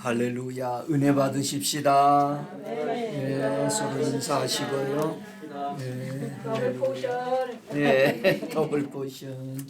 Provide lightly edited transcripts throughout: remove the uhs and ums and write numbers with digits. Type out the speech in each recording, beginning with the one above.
할렐루야. 은혜 받으십시다. 네, 서로 인사하시고요. 네, 네, 더블 포션.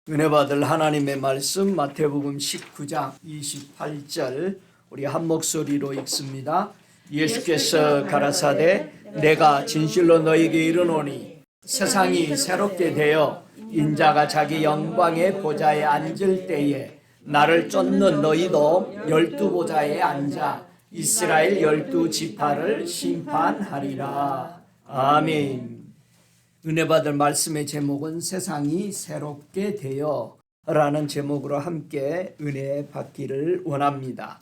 은혜 받을 하나님의 말씀 마태복음 19장 28절 우리 한 목소리로 읽습니다. 예수께서 가라사대 내가 진실로 너에게 이르노니 세상이 새롭게 되어 인자가 자기 영광의 보좌에 앉을 때에 나를 쫓는 너희도 12보좌에 앉아 이스라엘 12지파를 심판하리라. 아멘. 은혜 받을 말씀의 제목은 세상이 새롭게 되어 라는 제목으로 함께 은혜 받기를 원합니다.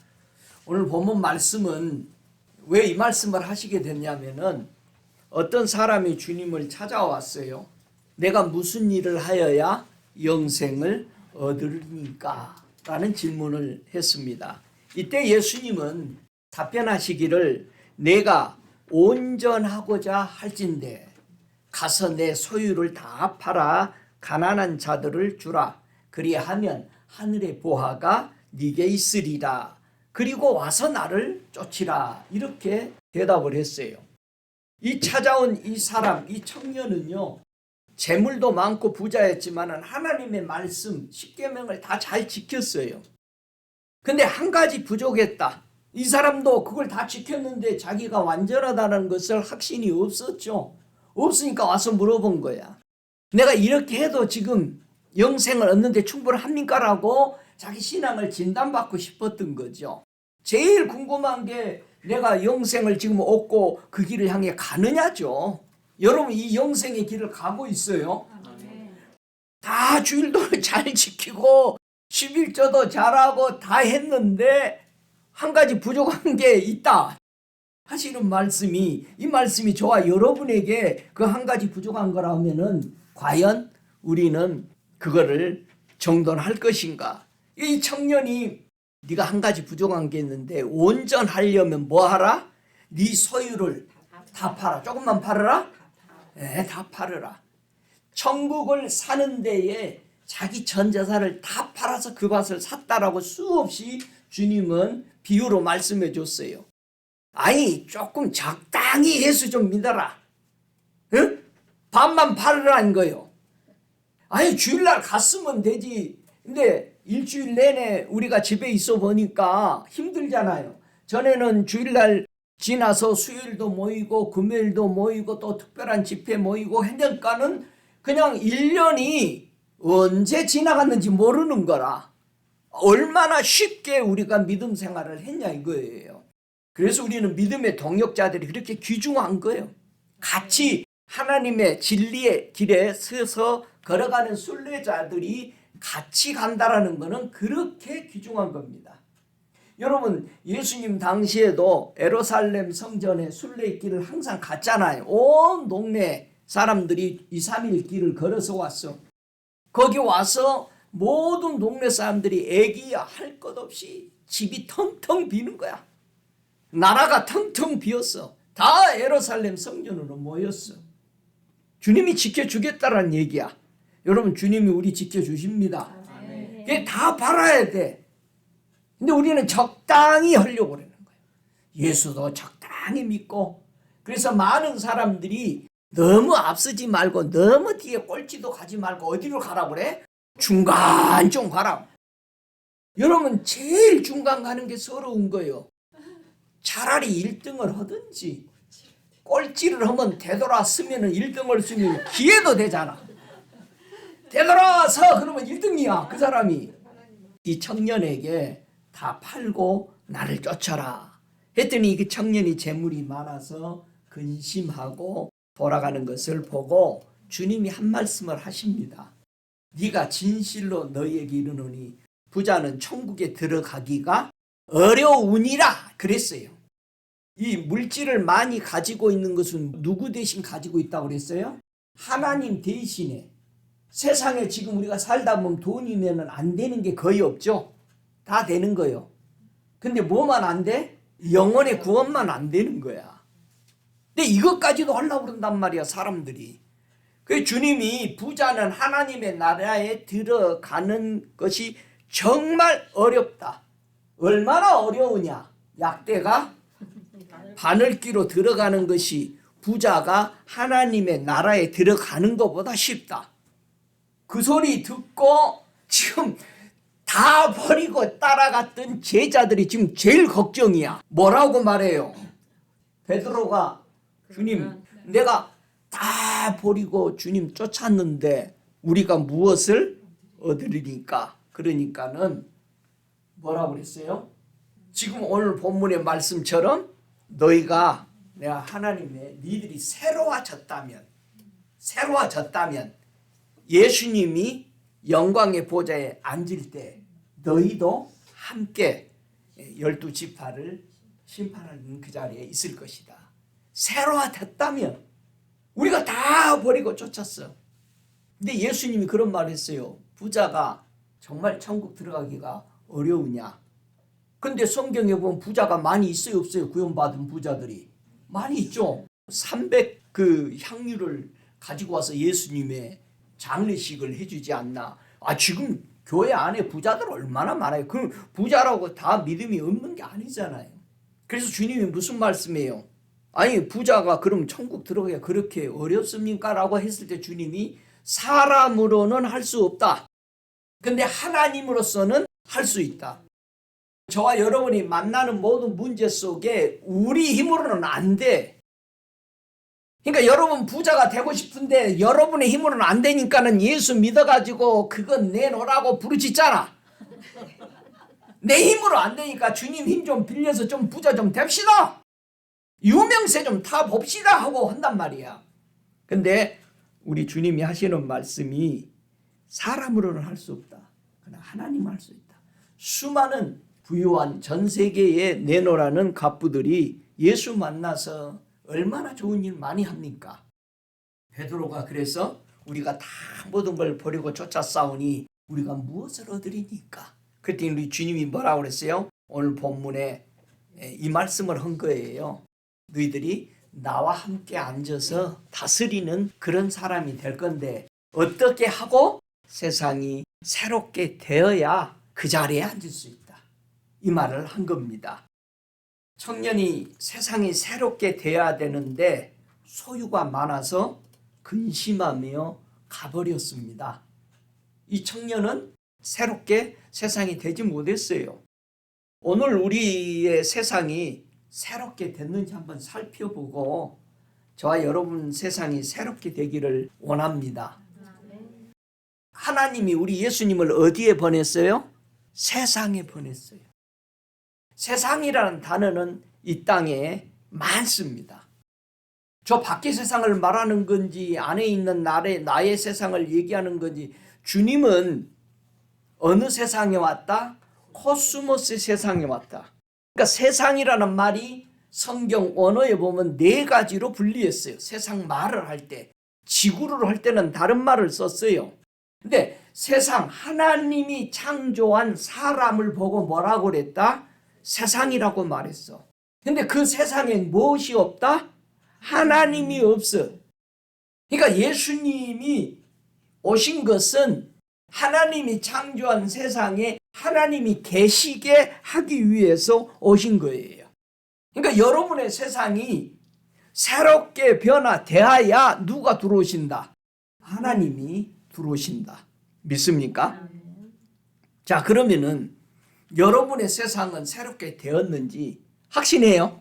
오늘 본문 말씀은 왜 이 말씀을 하시게 됐냐면은 어떤 사람이 주님을 찾아왔어요. 내가 무슨 일을 하여야 영생을 얻으리까? 라는 질문을 했습니다. 이때 예수님은 답변하시기를 내가 온전하고자 할진대 가서 내 소유를 다 팔아 가난한 자들을 주라. 그리하면 하늘의 보화가 네게 있으리라. 그리고 와서 나를 쫓으라. 이렇게 대답을 했어요. 이 찾아온 이 사람, 이 청년은요, 재물도 많고 부자였지만 하나님의 말씀, 십계명을 다 잘 지켰어요. 근데 한 가지 부족했다. 이 사람도 그걸 다 지켰는데 자기가 완전하다는 것을 확신이 없었죠. 없으니까 와서 물어본 거야. 내가 이렇게 해도 지금 영생을 얻는데 충분합니까? 라고 자기 신앙을 진단받고 싶었던 거죠. 제일 궁금한 게 내가 영생을 지금 얻고 그 길을 향해 가느냐죠. 여러분 이 영생의 길을 가고 있어요. 다 주일도 잘 지키고 11조도 잘하고 다 했는데 한 가지 부족한 게 있다 하시는 말씀이, 이 말씀이 저와 여러분에게 그 한 가지 부족한 거라면은 과연 우리는 그거를 정돈할 것인가? 이 청년이 네가 한 가지 부족한 게 있는데 온전하려면 뭐 하라? 네 소유를 다 팔아. 조금만 팔아라? 네, 다 팔아라. 천국을 사는 데에 자기 전 재산을 다 팔아서 그 밭을 샀다라고 수없이 주님은 비유로 말씀해 줬어요. 아니 조금 적당히 예수 좀 믿어라. 응? 반만 팔으라는 거요. 아니 주일날 갔으면 되지. 근데 일주일 내내 우리가 집에 있어 보니까 힘들잖아요. 전에는 주일날 지나서 수요일도 모이고 금요일도 모이고 또 특별한 집회 모이고 하니까는 그냥 1년이 언제 지나갔는지 모르는 거라. 얼마나 쉽게 우리가 믿음 생활을 했냐 이거예요. 그래서 우리는 믿음의 동역자들이 그렇게 귀중한 거예요. 같이 하나님의 진리의 길에 서서 걸어가는 순례자들이 같이 간다라는 것은 그렇게 귀중한 겁니다. 여러분 예수님 당시에도 예루살렘 성전에 순례길을 항상 갔잖아요. 온 동네 사람들이 2, 3일 길을 걸어서 왔어. 거기 와서 모든 동네 사람들이 애기야 할 것 없이 집이 텅텅 비는 거야. 나라가 텅텅 비었어. 다 예루살렘 성전으로 모였어. 주님이 지켜주겠다라는 얘기야. 여러분 주님이 우리 지켜주십니다. 그게 다 팔아야 돼. 근데 우리는 적당히 하려고 그러는 거예요. 예수도 적당히 믿고. 그래서 많은 사람들이 너무 앞서지 말고 너무 뒤에 꼴찌도 가지 말고 어디로 가라 그래? 중간 좀 가라. 여러분 제일 중간 가는 게 서러운 거예요. 차라리 1등을 하든지 꼴찌를 하면 되돌아서면 1등을 쓰면 기회도 되잖아. 되돌아서 그러면 1등이야 그 사람이. 이 청년에게 다 팔고 나를 쫓아라 했더니 그 청년이 재물이 많아서 근심하고 돌아가는 것을 보고 주님이 한 말씀을 하십니다. 네가 진실로 너희에게 이르노니 부자는 천국에 들어가기가 어려우니라 그랬어요. 이 물질을 많이 가지고 있는 것은 누구 대신 가지고 있다고 그랬어요? 하나님 대신에. 세상에 지금 우리가 살다 보면 돈이면 안 되는 게 거의 없죠. 다 되는 거예요. 근데 뭐만 안 돼? 영혼의 구원만 안 되는 거야. 근데 이것까지도 하려고 그런단 말이야 사람들이. 그 주님이 부자는 하나님의 나라에 들어가는 것이 정말 어렵다. 얼마나 어려우냐. 약대가 바늘귀로 들어가는 것이 부자가 하나님의 나라에 들어가는 것보다 쉽다. 그 소리 듣고 지금 다 버리고 따라갔던 제자들이 지금 제일 걱정이야. 뭐라고 말해요? 베드로가 주님, 내가 다 버리고 주님 쫓았는데 우리가 무엇을 얻으리니까? 그러니까는 뭐라고 그랬어요? 지금 오늘 본문의 말씀처럼 너희가 내가 하나님의 니들이 새로워졌다면 예수님이 영광의 보좌에 앉을 때 너희도 함께 12지파를 심판하는 그 자리에 있을 것이다. 새로워졌다면 우리가 다 버리고 쫓았어. 근데 예수님이 그런 말을 했어요. 부자가 정말 천국 들어가기가 어려우냐. 근데 성경에 보면 부자가 많이 있어요, 없어요? 구원받은 부자들이 많이 있죠. 300 그 향유를 가지고 와서 예수님의 장례식을 해주지 않나. 지금 교회 안에 부자들 얼마나 많아요. 그 부자라고 다 믿음이 없는 게 아니잖아요. 그래서 주님이 무슨 말씀이에요? 아니 부자가 그럼 천국 들어가기가 그렇게 어렵습니까? 라고 했을 때 주님이 사람으로는 할 수 없다. 근데 하나님으로서는 할 수 있다. 저와 여러분이 만나는 모든 문제 속에 우리 힘으로는 안 돼. 그러니까 여러분 부자가 되고 싶은데 여러분의 힘으로는 안 되니까는 예수 믿어가지고 그건 내놓으라고 부르짖잖아. 내 힘으로 안 되니까 주님 힘 좀 빌려서 좀 부자 좀 됩시다. 유명세 좀 타봅시다 하고 한단 말이야. 근데 우리 주님이 하시는 말씀이 사람으로는 할 수 없다. 그러나 하나님은 할 수 있다. 수많은 부유한 전 세계에 내놓으라는 갑부들이 예수 만나서 얼마나 좋은 일 많이 합니까? 베드로가 그래서 우리가 다 모든 걸 버리고 쫓아싸우니 우리가 무엇을 얻으리니까? 그때 우리 주님이 뭐라고 그랬어요? 오늘 본문에 이 말씀을 한 거예요. 너희들이 나와 함께 앉아서 다스리는 그런 사람이 될 건데 어떻게 하고 세상이 새롭게 되어야 그 자리에 앉을 수 있다. 이 말을 한 겁니다. 청년이 세상이 새롭게 되어야 되는데 소유가 많아서 근심하며 가버렸습니다. 이 청년은 새롭게 세상이 되지 못했어요. 오늘 우리의 세상이 새롭게 됐는지 한번 살펴보고 저와 여러분 세상이 새롭게 되기를 원합니다. 하나님이 우리 예수님을 어디에 보냈어요? 세상에 보냈어요. 세상이라는 단어는 이 땅에 많습니다. 저 밖의 세상을 말하는 건지 안에 있는 나의 세상을 얘기하는 건지 주님은 어느 세상에 왔다? 코스모스 세상에 왔다. 그러니까 세상이라는 말이 성경 원어에 보면 4가지로 분리했어요. 세상 말을 할 때. 지구를 할 때는 다른 말을 썼어요. 근데 세상 하나님이 창조한 사람을 보고 뭐라고 그랬다? 세상이라고 말했어. 근데 그 세상에 무엇이 없다? 하나님이 없어. 그러니까 예수님이 오신 것은 하나님이 창조한 세상에 하나님이 계시게 하기 위해서 오신 거예요. 그러니까 여러분의 세상이 새롭게 변화되어야 누가 들어오신다? 하나님이 들어오신다. 믿습니까? 자, 그러면은 여러분의 세상은 새롭게 되었는지 확신해요?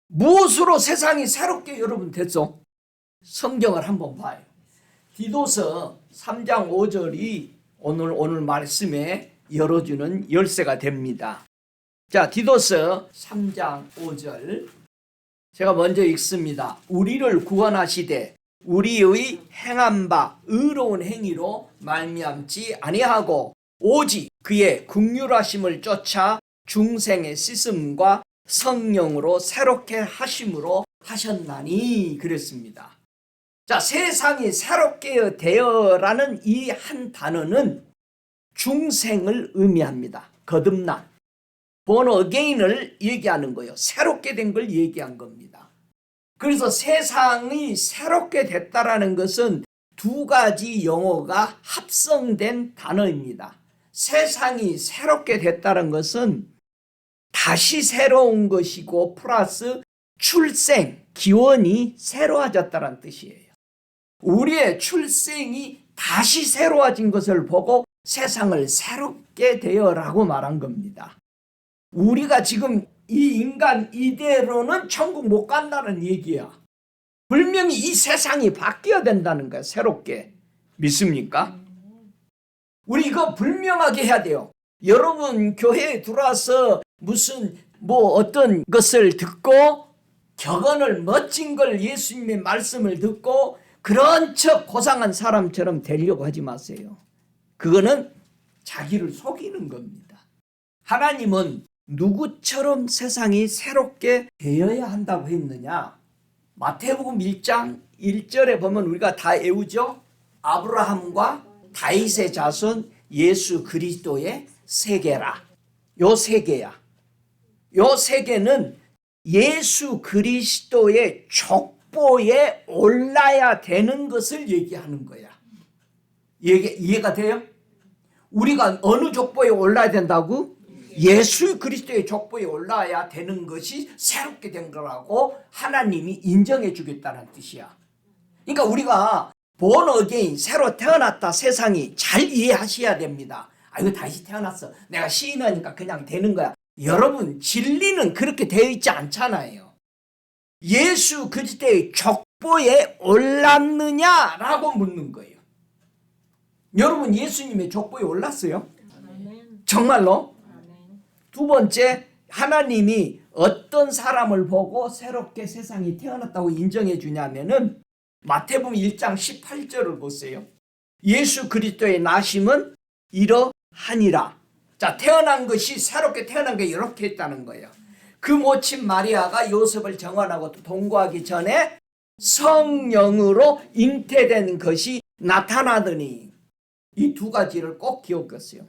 무엇으로 세상이 새롭게 여러분 됐어? 성경을 한번 봐요. 디도서 3장 5절이 오늘 말씀에 열어주는 열쇠가 됩니다. 자, 디도서 3장 5절 제가 먼저 읽습니다. 우리를 구원하시되 우리의 행한 바 의로운 행위로 말미암지 아니하고 오직 그의 긍휼하심을 쫓아 중생의 씻음과 성령으로 새롭게 하심으로 하셨나니 그랬습니다. 자, 세상이 새롭게 되어라는 이 한 단어는 중생을 의미합니다. 거듭난 born again을 얘기하는 거예요. 새롭게 된 걸 얘기한 겁니다. 그래서 세상이 새롭게 됐다라는 것은 2가지 영어가 합성된 단어입니다. 세상이 새롭게 됐다는 것은 다시 새로운 것이고 플러스 출생, 기원이 새로워졌다는 뜻이에요. 우리의 출생이 다시 새로워진 것을 보고 세상을 새롭게 되어라고 말한 겁니다. 우리가 지금 이 인간 이대로는 천국 못 간다는 얘기야. 분명히 이 세상이 바뀌어야 된다는 거야. 새롭게. 믿습니까? 우리 이거 분명하게 해야 돼요. 여러분 교회에 들어와서 무슨 어떤 것을 듣고 격언을 멋진 걸 예수님의 말씀을 듣고 그런 척 고상한 사람처럼 되려고 하지 마세요. 그거는 자기를 속이는 겁니다. 하나님은 누구처럼 세상이 새롭게 되어야 한다고 했느냐? 마태복음 1장 1절에 보면 우리가 다 외우죠? 아브라함과 다윗의 자손 예수 그리스도의 세계라. 요 세계야. 요 세계는 예수 그리스도의 족보에 올라야 되는 것을 얘기하는 거야. 이해가 돼요? 우리가 어느 족보에 올라야 된다고? 예수 그리스도의 족보에 올라야 되는 것이 새롭게 된 거라고 하나님이 인정해 주겠다는 뜻이야. 그러니까 우리가 born again, 새로 태어났다 세상이 잘 이해하셔야 됩니다. 이거 다시 태어났어. 내가 시인하니까 그냥 되는 거야. 여러분 진리는 그렇게 되어 있지 않잖아요. 예수 그리스도의 족보에 올랐느냐라고 묻는 거예요. 여러분 예수님의 족보에 올랐어요? 정말로? 두 번째, 하나님이 어떤 사람을 보고 새롭게 세상이 태어났다고 인정해 주냐면은 마태복음 1장 18절을 보세요. 예수 그리스도의 나심은 이러하니라. 자, 태어난 것이 새롭게 태어난 게 이렇게 했다는 거예요. 그 모친 마리아가 요셉을 정원하고 동거하기 전에 성령으로 잉태된 것이 나타나더니 이 두 가지를 꼭 기억하세요.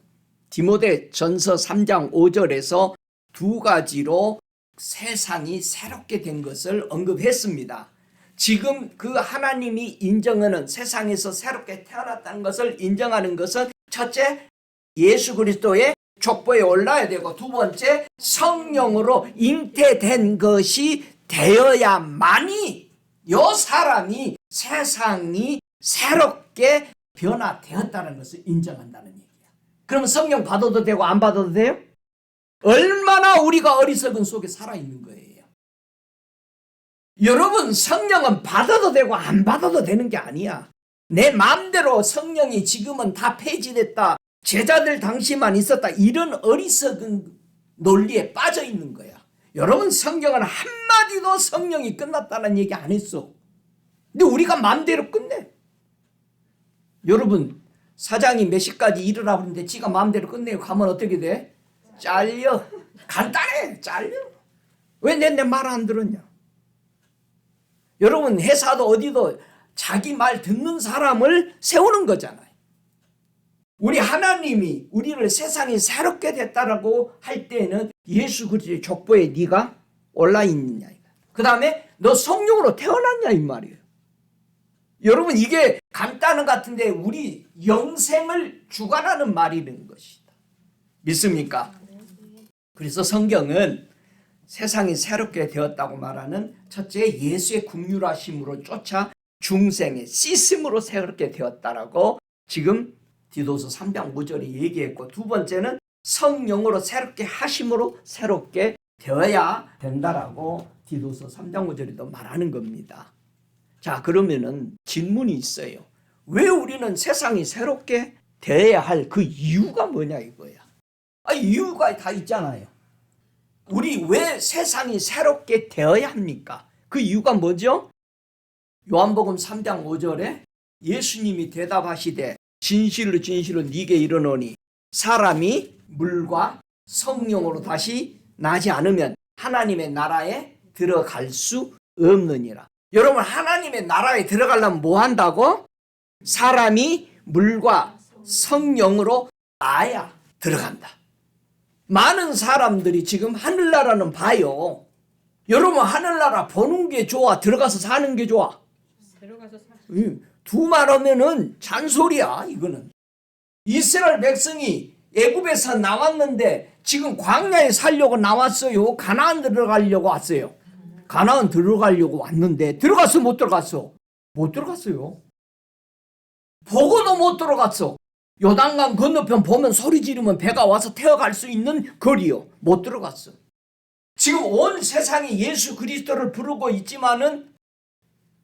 디모데 전서 3장 5절에서 두 가지로 세상이 새롭게 된 것을 언급했습니다. 지금 그 하나님이 인정하는 세상에서 새롭게 태어났다는 것을 인정하는 것은 첫째, 예수 그리스도의 족보에 올라야 되고 두 번째, 성령으로 잉태된 것이 되어야만이 요 사람이 세상이 새롭게 변화되었다는 것을 인정한다는 얘기야. 그럼 성령 받아도 되고 안 받아도 돼요? 얼마나 우리가 어리석은 속에 살아있는 거예요. 여러분 성령은 받아도 되고 안 받아도 되는 게 아니야. 내 마음대로 성령이 지금은 다 폐지됐다. 제자들 당시만 있었다. 이런 어리석은 논리에 빠져 있는 거야. 여러분 성경은 한마디도 성령이 끝났다는 얘기 안 했어. 근데 우리가 마음대로 끝내. 여러분 사장이 몇 시까지 일하라고 하는데 지가 마음대로 끝내고 가면 어떻게 돼? 잘려. 간단해. 잘려. 왜 내 말 안 들었냐? 여러분 회사도 어디도 자기 말 듣는 사람을 세우는 거잖아요. 우리 하나님이 우리를 세상이 새롭게 됐다라고 할 때는 예수 그리스도의 족보에 네가 올라 있느냐. 그 다음에 너 성령으로 태어났냐 이 말이에요. 여러분 이게 간단한 것 같은데 우리 영생을 주관하는 말이라는 것이다. 믿습니까? 그래서 성경은 세상이 새롭게 되었다고 말하는 첫째 예수의 긍휼하심으로 쫓아 중생의 씻음으로 새롭게 되었다라고 지금 디도서 3장 5절에 얘기했고 두 번째는 성령으로 새롭게 하심으로 새롭게 되어야 된다라고 디도서 3장 5절에도 말하는 겁니다. 자, 그러면은 질문이 있어요. 왜 우리는 세상이 새롭게 되어야 할 그 이유가 뭐냐 이거야. 이유가 다 있잖아요. 우리 왜 세상이 새롭게 되어야 합니까? 그 이유가 뭐죠? 요한복음 3장 5절에 예수님이 대답하시되 진실로 진실로 네게 이르노니 사람이 물과 성령으로 다시 나지 않으면 하나님의 나라에 들어갈 수 없느니라. 여러분 하나님의 나라에 들어가려면 뭐 한다고? 사람이 물과 성령으로 나야 들어간다. 많은 사람들이 지금 하늘나라는 봐요. 여러분 하늘나라 보는 게 좋아? 들어가서 사는 게 좋아? 들어가서 두 말 하면은 잔소리야 이거는. 이스라엘 백성이 애굽에서 나왔는데 지금 광야에 살려고 나왔어요? 가나안 들어가려고 왔어요? 가나안 들어가려고 왔는데 들어갔어, 못 들어갔어? 못 들어갔어요. 보고도 못 들어갔어. 요단강 건너편 보면 소리 지르면 배가 와서 태워갈 수 있는 거리요. 못 들어갔어. 지금 온 세상이 예수 그리스도를 부르고 있지만은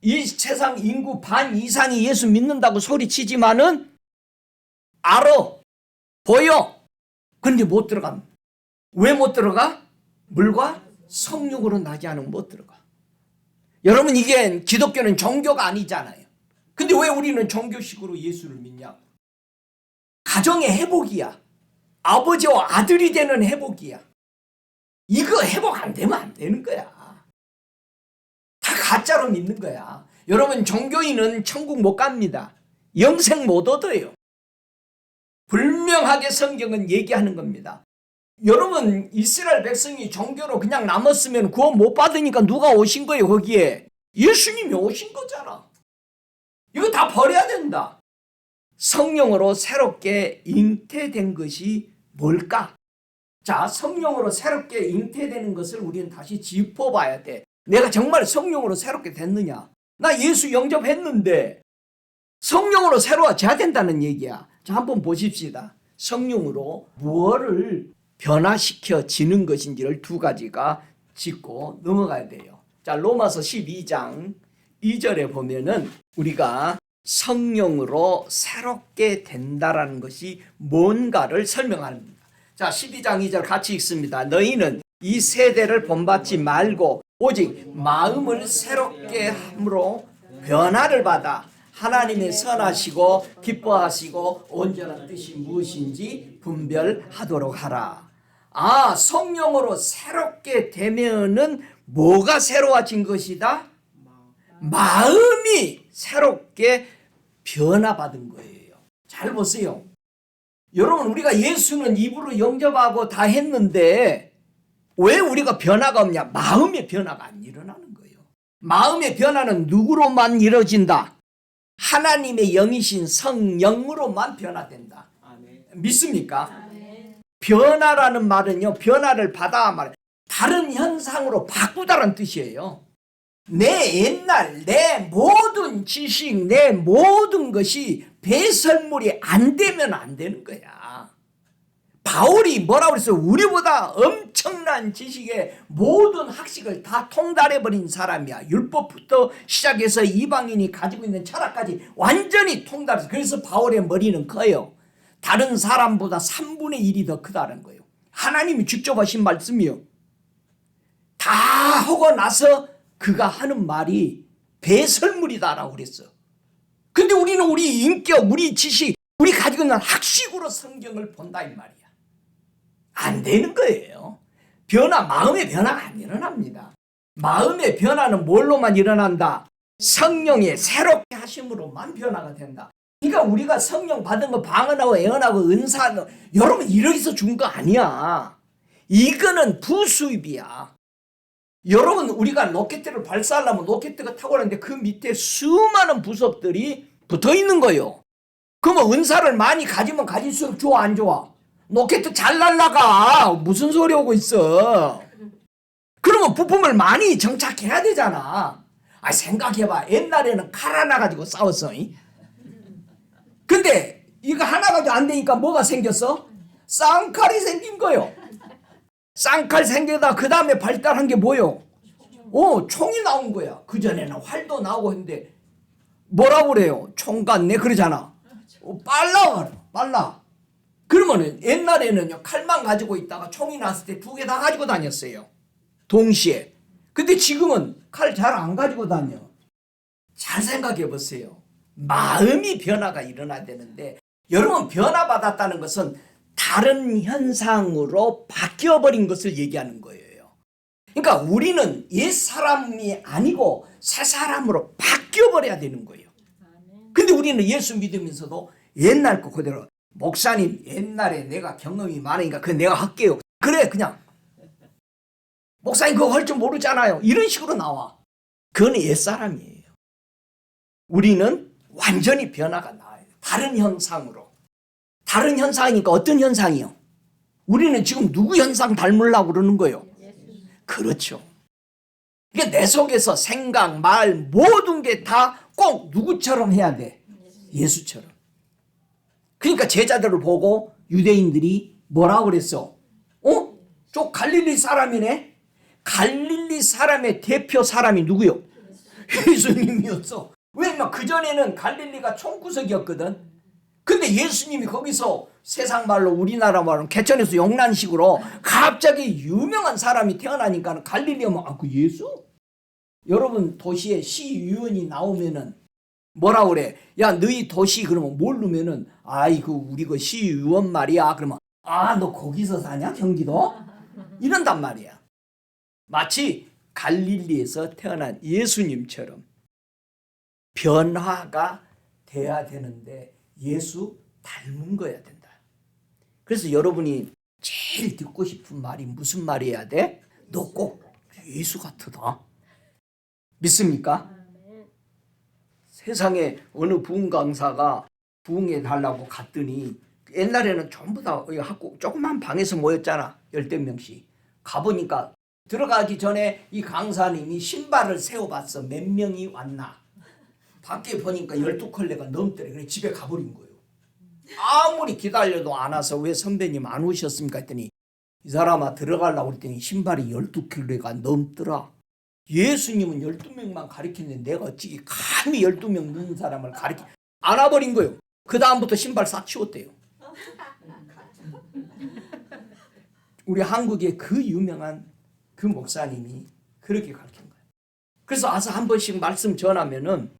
이 세상 인구 반 이상이 예수 믿는다고 소리치지만은 알아, 보여. 근데 못 들어갑니다. 왜 못 들어가? 물과 성령으로 나지 않으면 못 들어가. 여러분, 이게 기독교는 종교가 아니잖아요. 근데 왜 우리는 종교식으로 예수를 믿냐고. 가정의 회복이야. 아버지와 아들이 되는 회복이야. 이거 회복 안 되면 안 되는 거야. 다 가짜로 믿는 거야. 여러분, 종교인은 천국 못 갑니다. 영생 못 얻어요. 분명하게 성경은 얘기하는 겁니다. 여러분, 이스라엘 백성이 종교로 그냥 남았으면 구원 못 받으니까 누가 오신 거예요, 거기에? 예수님이 오신 거잖아. 이거 다 버려야 된다. 성령으로 새롭게 잉태된 것이 뭘까? 자, 성령으로 새롭게 잉태되는 것을 우리는 다시 짚어봐야 돼. 내가 정말 성령으로 새롭게 됐느냐? 나 예수 영접했는데 성령으로 새로워져야 된다는 얘기야. 자, 한번 보십시다. 성령으로 무엇을 변화시켜지는 것인지를 두 가지가 짚고 넘어가야 돼요. 자, 로마서 12장 2절에 보면은 우리가 성령으로 새롭게 된다라는 것이 뭔가를 설명합니다. 자, 12장 2절 같이 읽습니다. 너희는 이 세대를 본받지 말고 오직 마음을 새롭게 함으로 변화를 받아 하나님의 선하시고 기뻐하시고 온전한 뜻이 무엇인지 분별하도록 하라. 아, 성령으로 새롭게 되면은 뭐가 새로워진 것이다? 마음이 새롭게 변화받은 거예요. 잘 보세요. 여러분, 우리가 예수는 입으로 영접하고 다 했는데 왜 우리가 변화가 없냐? 마음의 변화가 안 일어나는 거예요. 마음의 변화는 누구로만 이루어진다? 하나님의 영이신 성령으로만 변화된다. 믿습니까? 변화라는 말은요, 변화를 받아 말, 다른 현상으로 바꾸다라는 뜻이에요. 내 옛날, 내 모든 지식, 내 모든 것이 배설물이 안 되면 안 되는 거야. 바울이 뭐라고 그랬어요? 우리보다 엄청난 지식의 모든 학식을 다 통달해버린 사람이야. 율법부터 시작해서 이방인이 가지고 있는 철학까지 완전히 통달해서. 그래서 바울의 머리는 커요. 다른 사람보다 3분의 1이 더 크다는 거예요. 하나님이 직접 하신 말씀이요. 다 하고 나서 그가 하는 말이 배설물이다라고 그랬어. 근데 우리는 우리 인격, 우리 지식, 우리 가지고 있는 학식으로 성경을 본다 이 말이야. 안 되는 거예요. 마음의 변화가 안 일어납니다. 마음의 변화는 뭘로만 일어난다? 성령의 새롭게 하심으로만 변화가 된다. 그러니까 우리가 성령 받은 거 방언하고 예언하고 은사하고 여러분 이러기서 준 거 아니야. 이거는 부수입이야. 여러분, 우리가 로켓을 발사하려면 로켓가 타고 가는데 그 밑에 수많은 부속들이 붙어 있는 거예요. 그러면 은사를 많이 가지면 가질수록 좋아 안 좋아? 로켓 잘 날아가. 무슨 소리 하고 있어. 그러면 부품을 많이 정착해야 되잖아. 생각해봐. 옛날에는 칼 하나 가지고 싸웠어. 근데 이거 하나 가지고 안 되니까 뭐가 생겼어? 쌍칼이 생긴 거요. 쌍칼 생겨다 그 다음에 발달한 게 뭐요? 총이 나온 거야. 그전에는 활도 나오고 했는데 뭐라고 그래요? 총 같네 그러잖아. 빨라. 그러면은 옛날에는요, 칼만 가지고 있다가 총이 났을 때 두 개 다 가지고 다녔어요. 동시에. 근데 지금은 칼 잘 안 가지고 다녀. 잘 생각해 보세요. 마음이 변화가 일어나야 되는데, 여러분, 변화받았다는 것은 다른 현상으로 바뀌어버린 것을 얘기하는 거예요. 그러니까 우리는 옛 사람이 아니고 새 사람으로 바뀌어버려야 되는 거예요. 근데 우리는 예수 믿으면서도 옛날 거 그대로, 목사님 옛날에 내가 경험이 많으니까 그거 내가 할게요. 그래, 그냥. 목사님 그거 할 줄 모르잖아요. 이런 식으로 나와. 그건 옛사람이에요. 우리는 완전히 변화가 나와요. 다른 형상으로. 다른 현상이니까 어떤 현상이요? 우리는 지금 누구 현상 닮으려고 그러는 거예요? 그렇죠. 이게 내 속에서 생각, 말 모든 게 다 꼭 누구처럼 해야 돼? 예수처럼. 그러니까 제자들을 보고 유대인들이 뭐라고 그랬어? 저 갈릴리 사람이네? 갈릴리 사람의 대표 사람이 누구요? 예수님이었어. 왜냐면 그전에는 갈릴리가 총구석이었거든. 근데 예수님이 거기서 세상 말로 우리나라 말로 개천에서 용난식으로 갑자기 유명한 사람이 태어나니까 갈릴리 하면 그 예수? 여러분 도시에 시의원이 나오면은 뭐라 그래? 야 너희 도시 그러면 모르면은 우리 그 시의원 말이야. 그러면 너 거기서 사냐 경기도? 이런단 말이야. 마치 갈릴리에서 태어난 예수님처럼 변화가 돼야 되는데 예수 닮은 거야 된다. 그래서 여러분이 제일 듣고 싶은 말이 무슨 말이어야 돼? 너 꼭 예수 같으다. 믿습니까? 세상에 어느 부흥 강사가 부흥해 달라고 갔더니 옛날에는 전부 다 학교 조그만 방에서 모였잖아. 10명씩. 가보니까 들어가기 전에 이 강사님이 신발을 세워봤어. 몇 명이 왔나. 밖에 보니까 12컬레가 넘더래. 그래 집에 가버린 거예요. 아무리 기다려도 안 와서 왜 선배님 안 오셨습니까 했더니 이 사람아 들어가려고 그랬더니 신발이 12컬레가 넘더라. 예수님은 12명만 가리켰는데 내가 어찌 감히 12명 넣는 사람을 안 와버린 거예요. 그 다음부터 신발 싹 치웠대요. 우리 한국의 그 유명한 그 목사님이 그렇게 가르친 거예요. 그래서 와서 한 번씩 말씀 전하면은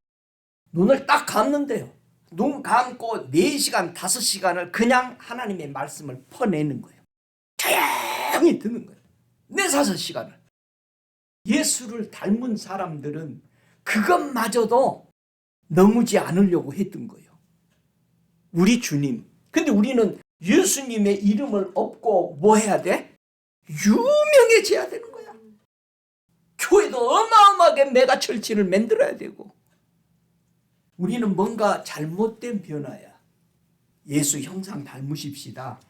눈을 딱 감는데요. 눈 감고 4시간, 5시간을 그냥 하나님의 말씀을 퍼내는 거예요. 조용히 듣는 거예요. 4, 5시간을. 예수를 닮은 사람들은 그것마저도 넘지 않으려고 했던 거예요. 우리 주님. 근데 우리는 예수님의 이름을 얻고 뭐 해야 돼? 유명해져야 되는 거야. 교회도 어마어마하게 메가철치를 만들어야 되고. 우리는 뭔가 잘못된 변화야. 예수 형상 닮으십시다.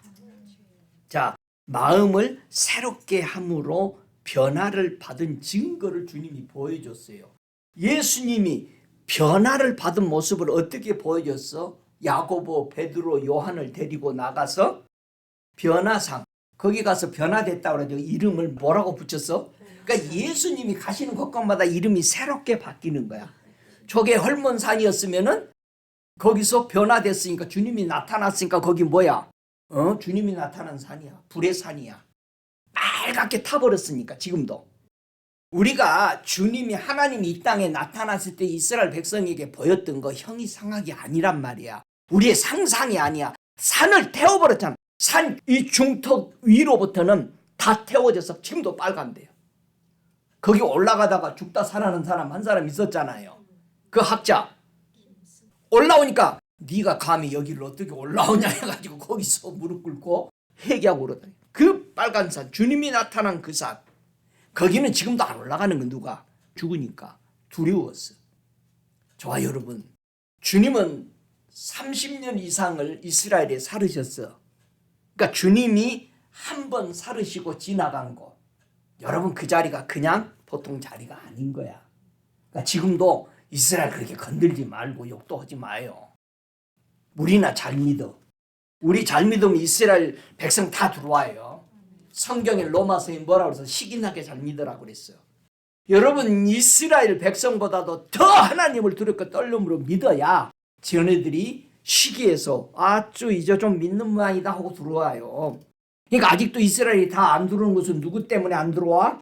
자, 마음을 새롭게 함으로 변화를 받은 증거를 주님이 보여줬어요. 예수님이 변화를 받은 모습을 어떻게 보여줬어? 야고보, 베드로, 요한을 데리고 나가서 변화상, 거기 가서 변화됐다고 그러죠. 이름을 뭐라고 붙였어? 그러니까 예수님이 가시는 곳곳마다 이름이 새롭게 바뀌는 거야. 저게 헐몬산이었으면은 거기서 변화됐으니까 주님이 나타났으니까 거기 뭐야? 주님이 나타난 산이야. 불의 산이야. 빨갛게 타버렸으니까 지금도. 우리가 주님이 하나님이 이 땅에 나타났을 때 이스라엘 백성에게 보였던 거 형이상하게 아니란 말이야. 우리의 상상이 아니야. 산을 태워버렸잖아. 산 이 중턱 위로부터는 다 태워져서 지금도 빨간데요. 거기 올라가다가 죽다 살아난 사람 한 사람 있었잖아요. 그 학자. 올라오니까 네가 감히 여기를 어떻게 올라오냐 해가지고 거기서 무릎 꿇고 회개하고 그러더니 그 빨간 산, 주님이 나타난 그 산, 거기는 지금도 안 올라가는 건 누가? 죽으니까 두려웠어. 저와 여러분, 주님은 30년 이상을 이스라엘에 살으셨어. 그러니까 주님이 한 번 살으시고 지나간 곳, 여러분 그 자리가 그냥 보통 자리가 아닌 거야. 그러니까 지금도 이스라엘 그렇게 건들지 말고 욕도 하지 마요. 우리나 잘 믿어. 우리 잘 믿으면 이스라엘 백성 다 들어와요. 성경에 로마서에 뭐라고 그래서 시기나게 잘 믿으라고 그랬어요. 여러분 이스라엘 백성보다도 더 하나님을 두렵고 떨림으로 믿어야 쟤네들이 시기에서 이제 좀 믿는 모양이다 하고 들어와요. 그러니까 아직도 이스라엘이 다 안 들어오는 것은 누구 때문에 안 들어와?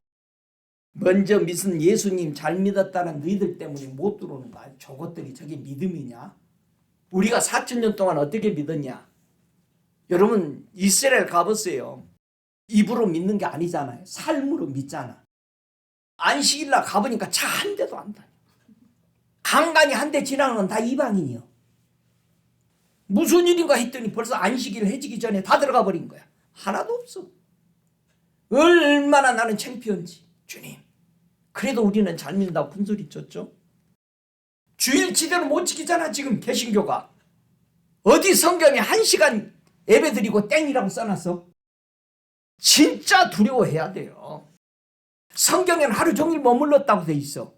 먼저 믿은 예수님 잘 믿었다는 너희들 때문에 못 들어오는 거야. 저것들이 저게 믿음이냐? 우리가 4,000년 동안 어떻게 믿었냐? 여러분 이스라엘 가보세요. 입으로 믿는 게 아니잖아요. 삶으로 믿잖아. 안식일날 가보니까 차 한 대도 안 다녀. 간간히 한 대 지나는 건 다 이방인이요. 무슨 일인가 했더니 벌써 안식일 해지기 전에 다 들어가 버린 거야. 하나도 없어. 얼마나 나는 창피한지. 주님, 그래도 우리는 잘 믿는다고 큰소리 쳤죠. 주일 지대로 못 지키잖아 지금 개신교가. 어디 성경에 1시간 예배드리고 땡이라고 써놨어? 진짜 두려워해야 돼요. 성경에는 하루 종일 머물렀다고 돼 있어.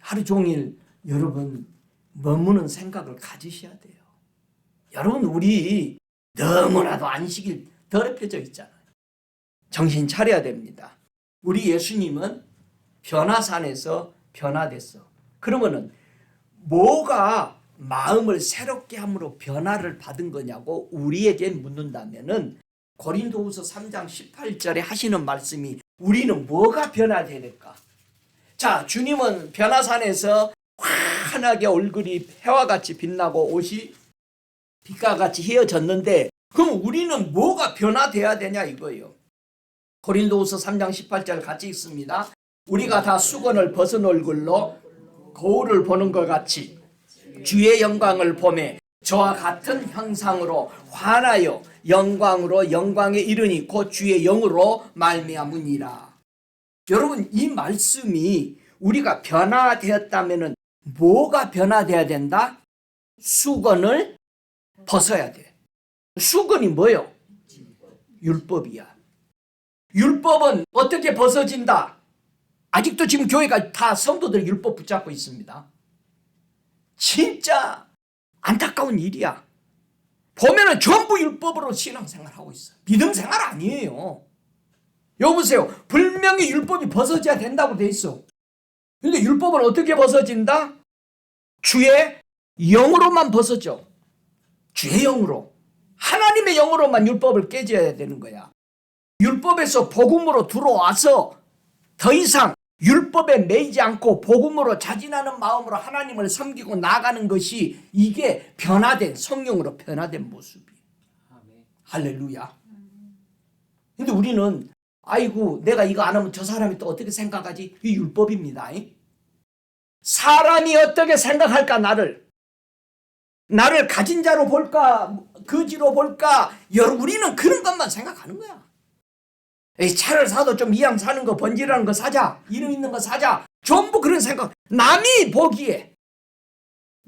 하루 종일 여러분 머무는 생각을 가지셔야 돼요. 여러분 우리 너무나도 안식일 더럽혀져 있잖아요. 정신 차려야 됩니다. 우리 예수님은 변화산에서 변화됐어. 그러면은 뭐가 마음을 새롭게 함으로 변화를 받은 거냐고 우리에게 묻는다면은 고린도후서 3장 18절에 하시는 말씀이 우리는 뭐가 변화돼야 될까? 자, 주님은 변화산에서 환하게 얼굴이 해와 같이 빛나고 옷이 빛과 같이 휘어졌는데 그럼 우리는 뭐가 변화돼야 되냐 이거예요. 고린도후서 3장 18절 같이 읽습니다. 우리가 다 수건을 벗은 얼굴로 거울을 보는 것 같이 주의 영광을 보매 저와 같은 형상으로 환하여 영광으로 영광에 이르니 곧 주의 영으로 말미암으니라. 여러분 이 말씀이 우리가 변화되었다면 뭐가 변화돼야 된다? 수건을 벗어야 돼. 수건이 뭐요? 율법이야. 율법은 어떻게 벗어진다? 아직도 지금 교회가 다 성도들 율법 붙잡고 있습니다. 진짜 안타까운 일이야. 보면은 전부 율법으로 신앙생활하고 있어. 믿음생활 아니에요. 여보세요. 분명히 율법이 벗어져야 된다고 돼 있어. 근데 율법은 어떻게 벗어진다? 주의 영으로만 벗어져. 주의 영으로. 하나님의 영으로만 율법을 깨져야 되는 거야. 율법에서 복음으로 들어와서 더 이상 율법에 매이지 않고 복음으로 자진하는 마음으로 하나님을 섬기고 나아가는 것이 이게 변화된 성령으로 변화된 모습이에요. 할렐루야. 근데 우리는 아이고 내가 이거 안 하면 저 사람이 또 어떻게 생각하지? 이 율법입니다. 사람이 어떻게 생각할까 나를 가진 자로 볼까 거지로 볼까 우리는 그런 것만 생각하는 거야. 차를 사도 좀 이왕 사는 거 번지라는 거 사자. 이름 있는 거 사자. 전부 그런 생각. 남이 보기에.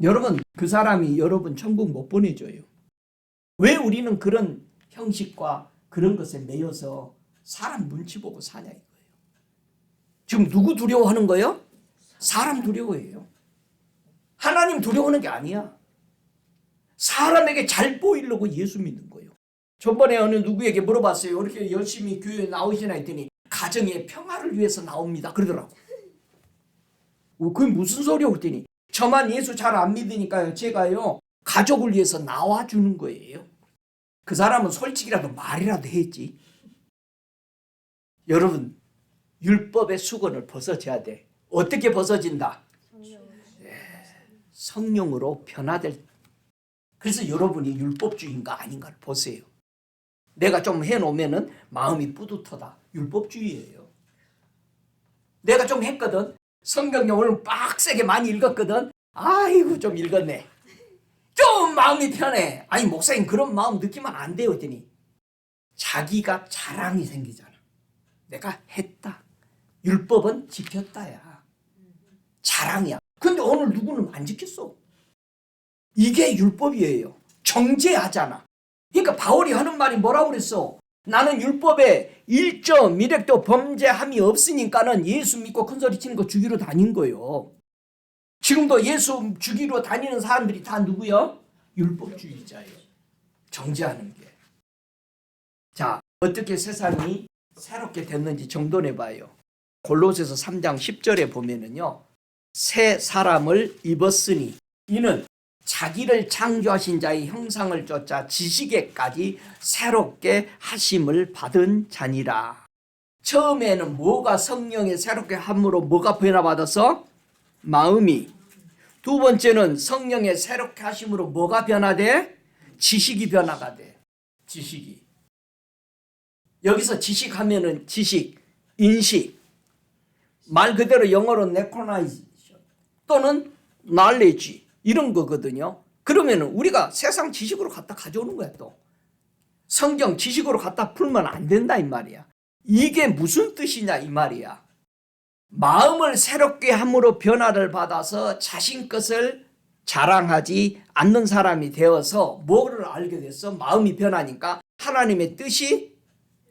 여러분 그 사람이 여러분 천국 못 보내줘요. 왜 우리는 그런 형식과 그런 것에 매여서 사람 눈치 보고 사냐 이거예요. 지금 누구 두려워하는 거예요? 사람 두려워해요. 하나님 두려워하는 게 아니야. 사람에게 잘 보이려고 예수 믿는 거예요. 전번에 어느 누구에게 물어봤어요. 이렇게 열심히 교회에 나오시나 했더니 가정의 평화를 위해서 나옵니다. 그러더라고. 그게 무슨 소리야 그랬더니 저만 예수 잘 안 믿으니까요. 제가요 가족을 위해서 나와주는 거예요. 그 사람은 솔직히라도 말이라도 했지. 여러분 율법의 수건을 벗어져야 돼. 어떻게 벗어진다? 성령으로 변화될. 그래서 여러분이 율법주의인가 아닌가를 보세요. 내가 좀 해놓으면은 마음이 뿌듯하다. 율법주의예요. 내가 좀 했거든. 성경 오늘 빡세게 많이 읽었거든. 아이고 좀 읽었네. 좀 마음이 편해. 아니 목사님 그런 마음 느끼면 안 돼요 했더니 자기가 자랑이 생기잖아. 내가 했다. 율법은 지켰다야. 자랑이야. 근데 오늘 누구는 안 지켰어. 이게 율법이에요. 정죄하잖아. 그러니까 바울이 하는 말이 뭐라고 그랬어? 나는 율법에 1점 미력도 범죄함이 없으니까는 예수 믿고 큰소리 치는 거 죽이러 다닌 거예요. 지금도 예수 죽이러 다니는 사람들이 다 누구요? 율법주의자예요. 정죄하는 게. 자, 어떻게 세상이 새롭게 됐는지 정돈해 봐요. 골로새서 3장 10절에 보면은요. 새 사람을 입었으니 이는 자기를 창조하신 자의 형상을 쫓아 지식에까지 새롭게 하심을 받은 자니라. 처음에는 뭐가 성령의 새롭게 함으로 뭐가 변화받아서? 마음이. 두 번째는 성령의 새롭게 하심으로 뭐가 변화돼? 지식이 변화가 돼. 지식이. 여기서 지식하면은 지식, 인식. 말 그대로 영어로 necronization 또는 knowledge. 이런 거거든요. 그러면 우리가 세상 지식으로 갖다 가져오는 거야 또. 성경 지식으로 갖다 풀면 안 된다 이 말이야. 이게 무슨 뜻이냐 이 말이야. 마음을 새롭게 함으로 변화를 받아서 자신 것을 자랑하지 않는 사람이 되어서 뭐를 알게 됐어? 마음이 변하니까 하나님의 뜻이,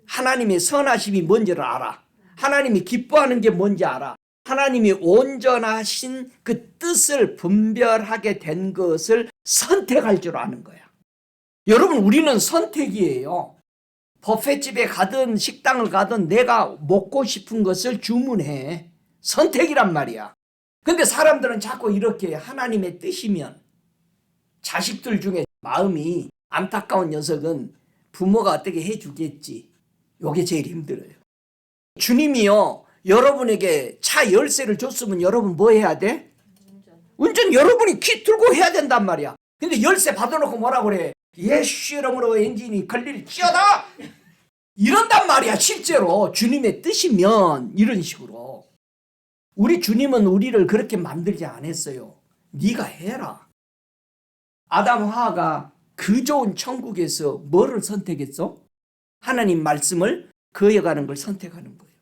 하나님의 선하심이 뭔지를 알아. 하나님이 기뻐하는 게 뭔지 알아. 하나님이 온전하신 그 뜻을 분별하게 된 것을 선택할 줄 아는 거야. 여러분, 우리는 선택이에요. 뷔페집에 가든 식당을 가든 내가 먹고 싶은 것을 주문해. 선택이란 말이야. 근데 사람들은 자꾸 이렇게 하나님의 뜻이면, 자식들 중에 마음이 안타까운 녀석은 부모가 어떻게 해주겠지. 이게 제일 힘들어요. 주님이요, 여러분에게 차 열쇠를 줬으면 여러분 뭐 해야 돼? 운전 여러분이 키 들고 해야 된단 말이야. 근데 열쇠 받아놓고 뭐라 그래? 예수 이름으로 엔진이 걸릴지어다! 이런단 말이야. 실제로 주님의 뜻이면 이런 식으로. 우리 주님은 우리를 그렇게 만들지 않았어요. 네가 해라. 아담 하와가 그 좋은 천국에서 뭐를 선택했어? 하나님 말씀을 거역하는 걸 선택하는 거예요.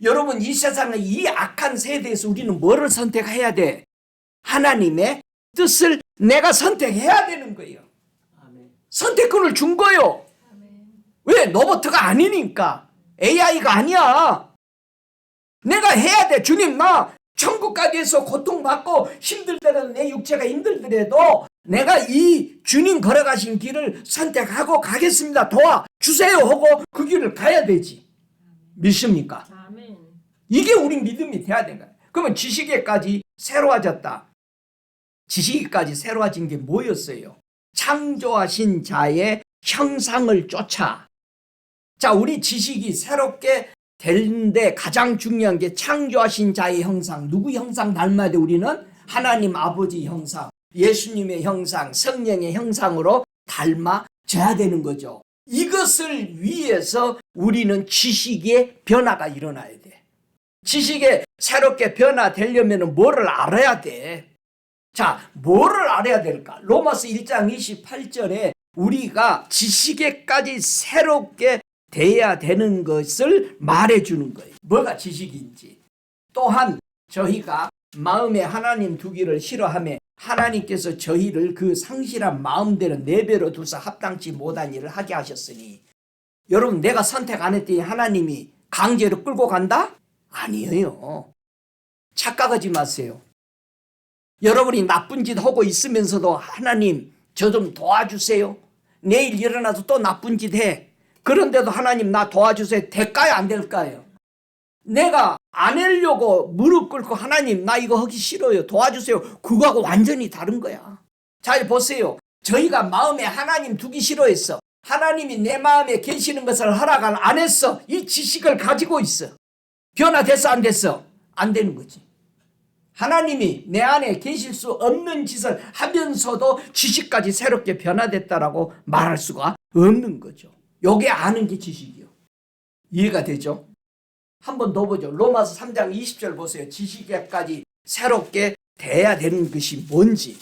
여러분, 이 세상의 이 악한 세대에서 우리는 뭐를 선택해야 돼? 하나님의 뜻을 내가 선택해야 되는 거예요. 선택권을 준 거예요. 왜? 로봇가 아니니까. AI가 아니야. 내가 해야 돼. 주님, 나 천국 가기 위해서 고통받고 힘들더라도, 내 육체가 힘들더라도 내가 이 주님 걸어가신 길을 선택하고 가겠습니다. 도와주세요 하고 그 길을 가야 되지. 믿습니까? 이게 우리 믿음이 돼야 되는 거야. 그러면 지식에까지 새로워졌다. 지식에까지 새로워진 게 뭐였어요? 창조하신 자의 형상을 쫓아. 자, 우리 지식이 새롭게 되는데 가장 중요한 게 창조하신 자의 형상. 누구 형상 닮아야 돼? 우리는 하나님 아버지 형상, 예수님의 형상, 성령의 형상으로 닮아져야 되는 거죠. 이것을 위해서 우리는 지식의 변화가 일어나야 돼. 지식에 새롭게 변화되려면 뭐를 알아야 돼? 자, 뭐를 알아야 될까? 로마서 1장 28절에 우리가 지식에까지 새롭게 돼야 되는 것을 말해주는 거예요. 뭐가 지식인지. 또한 저희가 마음에 하나님 두기를 싫어하며 하나님께서 저희를 그 상실한 마음대로 내버려 두사 합당치 못한 일을 하게 하셨으니. 여러분, 내가 선택 안 했더니 하나님이 강제로 끌고 간다? 아니에요. 착각하지 마세요. 여러분이 나쁜 짓 하고 있으면서도 하나님 저 좀 도와주세요. 내일 일어나서 또 나쁜 짓 해. 그런데도 하나님 나 도와주세요. 될까요? 안 될까요? 내가 안 하려고 무릎 꿇고 하나님 나 이거 하기 싫어요. 도와주세요. 그거하고 완전히 다른 거야. 잘 보세요. 저희가 마음에 하나님 두기 싫어했어. 하나님이 내 마음에 계시는 것을 허락 안 했어. 이 지식을 가지고 있어. 변화됐어? 안 됐어? 안 되는 거지. 하나님이 내 안에 계실 수 없는 짓을 하면서도 지식까지 새롭게 변화됐다라고 말할 수가 없는 거죠. 요게 아는 게 지식이요. 이해가 되죠? 한 번 더 보죠. 로마서 3장 20절 보세요. 지식에까지 새롭게 돼야 되는 것이 뭔지.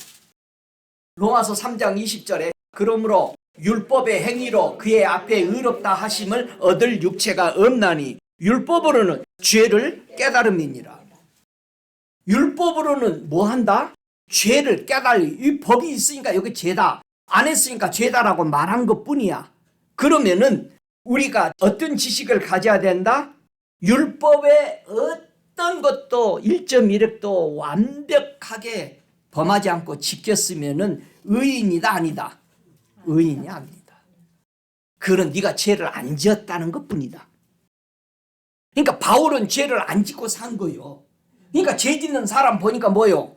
로마서 3장 20절에 그러므로 율법의 행위로 그의 앞에 의롭다 하심을 얻을 육체가 없나니 율법으로는 죄를 깨달음이니라. 율법으로는 뭐 한다? 죄를 깨달리. 이 법이 있으니까 여기 죄다. 안 했으니까 죄다라고 말한 것뿐이야. 그러면은 우리가 어떤 지식을 가져야 된다? 율법의 어떤 것도 1.1획도 완벽하게 범하지 않고 지켰으면은 의인이다 아니다? 의인이 아닙니다. 그건 네가 죄를 안 지었다는 것뿐이다. 그러니까 바울은 죄를 안 짓고 산 거요. 그러니까 죄 짓는 사람 보니까 뭐요?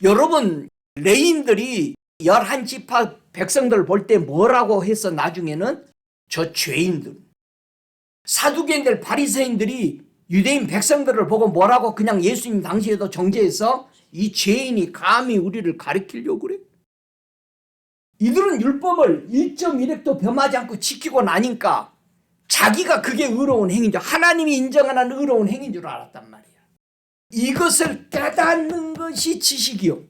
여러분, 레인들이 11지파 백성들 볼 때 뭐라고 해서 나중에는 저 죄인들, 사두개인들, 바리새인들이 유대인 백성들을 보고 뭐라고 그냥 예수님 당시에도 정죄해서 이 죄인이 감히 우리를 가리키려고 그래? 이들은 율법을 1.1획도 범하지 않고 지키고 나니까 자기가 그게 의로운 행위인 줄, 하나님이 인정하는 의로운 행위인 줄 알았단 말이야. 이것을 깨닫는 것이 지식이요.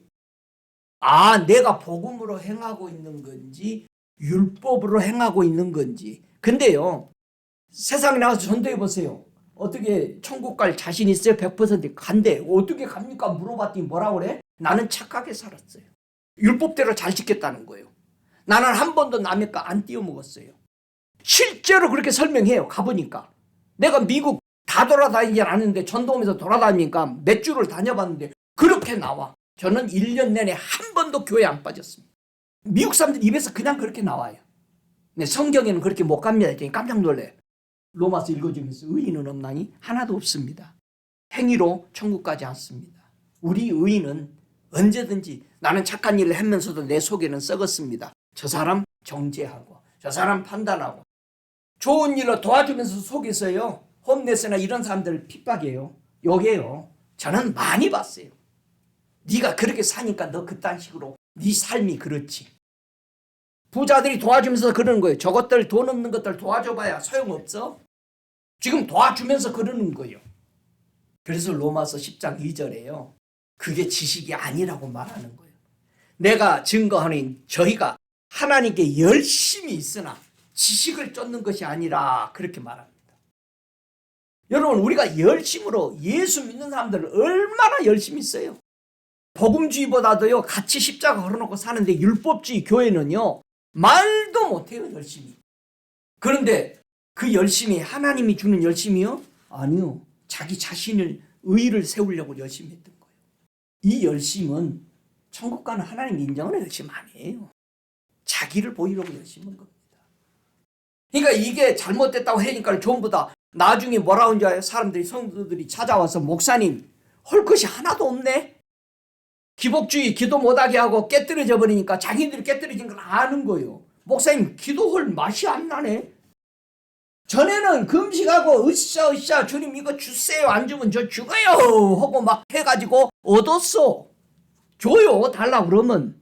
아, 내가 복음으로 행하고 있는 건지 율법으로 행하고 있는 건지. 근데요, 세상에 나가서 전도해 보세요. 어떻게 천국 갈 자신 있어요? 100% 간대. 어떻게 갑니까? 물어봤더니 뭐라고 그래? 나는 착하게 살았어요. 율법대로 잘 지켰다는 거예요. 나는 한 번도 남의 거 안 띄어먹었어요. 실제로 그렇게 설명해요. 가보니까. 내가 미국 다 돌아다니지 않았는데 전도하면서 돌아다니니까 몇 주를 다녀봤는데 그렇게 나와. 저는 1년 내내 한 번도 교회 안 빠졌습니다. 미국 사람들 입에서 그냥 그렇게 나와요. 근데 성경에는 그렇게 못 갑니다. 깜짝 놀래요. 로마서 읽어주면서 의인은 없나니? 하나도 없습니다. 행위로 천국 가지 않습니다. 우리 의인은 언제든지 나는 착한 일을 하면서도 내 속에는 썩었습니다. 저 사람 정죄하고 저 사람 판단하고 좋은 일로 도와주면서 속에서요 홈레스나 이런 사람들 핍박해요. 욕해요. 저는 많이 봤어요. 네가 그렇게 사니까 너 그딴 식으로 네 삶이 그렇지. 부자들이 도와주면서 그러는 거예요. 저것들 돈 없는 것들 도와줘봐야 소용없어. 지금 도와주면서 그러는 거예요. 그래서 로마서 10장 2절에요. 그게 지식이 아니라고 말하는 거예요. 내가 증거하는 저희가 하나님께 열심히 있으나 지식을 쫓는 것이 아니라 그렇게 말합니다. 여러분 우리가 열심으로 예수 믿는 사람들 얼마나 열심히 있어요. 복음주의보다도요 같이 십자가 걸어놓고 사는데 율법주의 교회는요 말도 못해요 열심히. 그런데 그 열심이 하나님이 주는 열심이요? 아니요. 자기 자신을 의의를 세우려고 열심히 했던 거예요. 이 열심은 천국 가는 하나님 인정하는 열심 아니에요. 자기를 보이려고 열심히 한 겁니다. 그러니까 이게 잘못됐다고 하니까 전부 다 나중에 뭐라고 하는지 알아요? 사람들이 성도들이 찾아와서 목사님 할 것이 하나도 없네. 기복주의 기도 못하게 하고 깨뜨려져 버리니까 자기들이 깨뜨려진 걸 아는 거예요. 목사님 기도할 맛이 안 나네. 전에는 금식하고 으쌰으쌰 주님 이거 주세요 안 주면 저 죽어요 하고 막 해가지고 얻었어. 줘요 달라 그러면.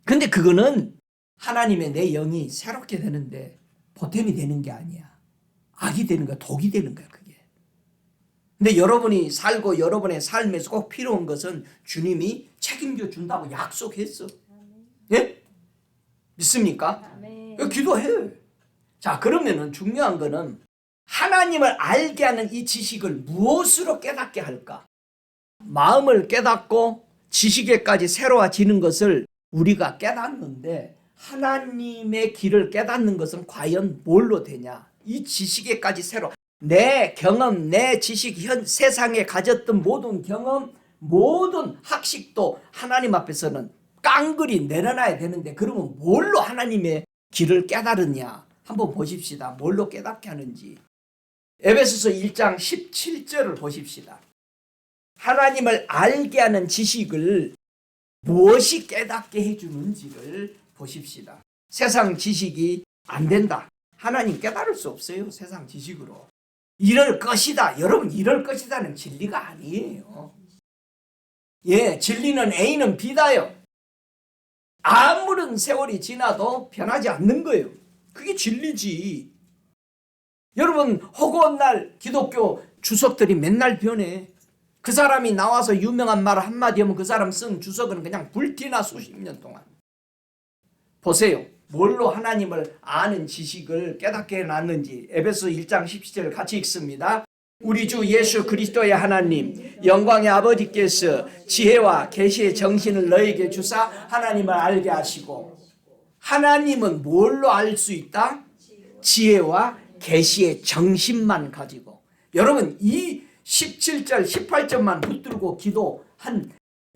근데 그거는 하나님의 내 영이 새롭게 되는데 보탬이 되는 게 아니야. 악이 되는 거야. 독이 되는 거야 그게. 근데 여러분이 살고 여러분의 삶에서 꼭 필요한 것은 주님이 책임져 준다고 약속했어. 예? 믿습니까? 기도해. 자 그러면은 중요한 거는 하나님을 알게 하는 이 지식을 무엇으로 깨닫게 할까? 마음을 깨닫고 지식에까지 새로워지는 것을 우리가 깨닫는데 하나님의 길을 깨닫는 것은 과연 뭘로 되냐? 이 지식에까지 새로 내 경험, 내 지식, 현 세상에 가졌던 모든 경험, 모든 학식도 하나님 앞에서는 깡그리 내려놔야 되는데 그러면 뭘로 하나님의 길을 깨달으냐? 한번 보십시다. 뭘로 깨닫게 하는지. 에베소서 1장 17절을 보십시다. 하나님을 알게 하는 지식을 무엇이 깨닫게 해주는지를 보십시다. 세상 지식이 안 된다. 하나님 깨달을 수 없어요. 세상 지식으로. 이럴 것이다. 여러분 이럴 것이다는 진리가 아니에요. 예, 진리는 A는 B다요. 아무런 세월이 지나도 변하지 않는 거예요. 그게 진리지. 여러분 허구한 날 기독교 주석들이 맨날 변해. 그 사람이 나와서 유명한 말 한마디 하면 그 사람 쓴 주석은 그냥 불티나 수십 년 동안. 보세요. 뭘로 하나님을 아는 지식을 깨닫게 해놨는지. 에베소 1장 17절 같이 읽습니다. 우리 주 예수 그리스도의 하나님 영광의 아버지께서 지혜와 계시의 정신을 너에게 주사 하나님을 알게 하시고. 하나님은 뭘로 알 수 있다? 지혜와 계시의 정신만 가지고. 여러분 이 17절 18절만 붙들고 기도 한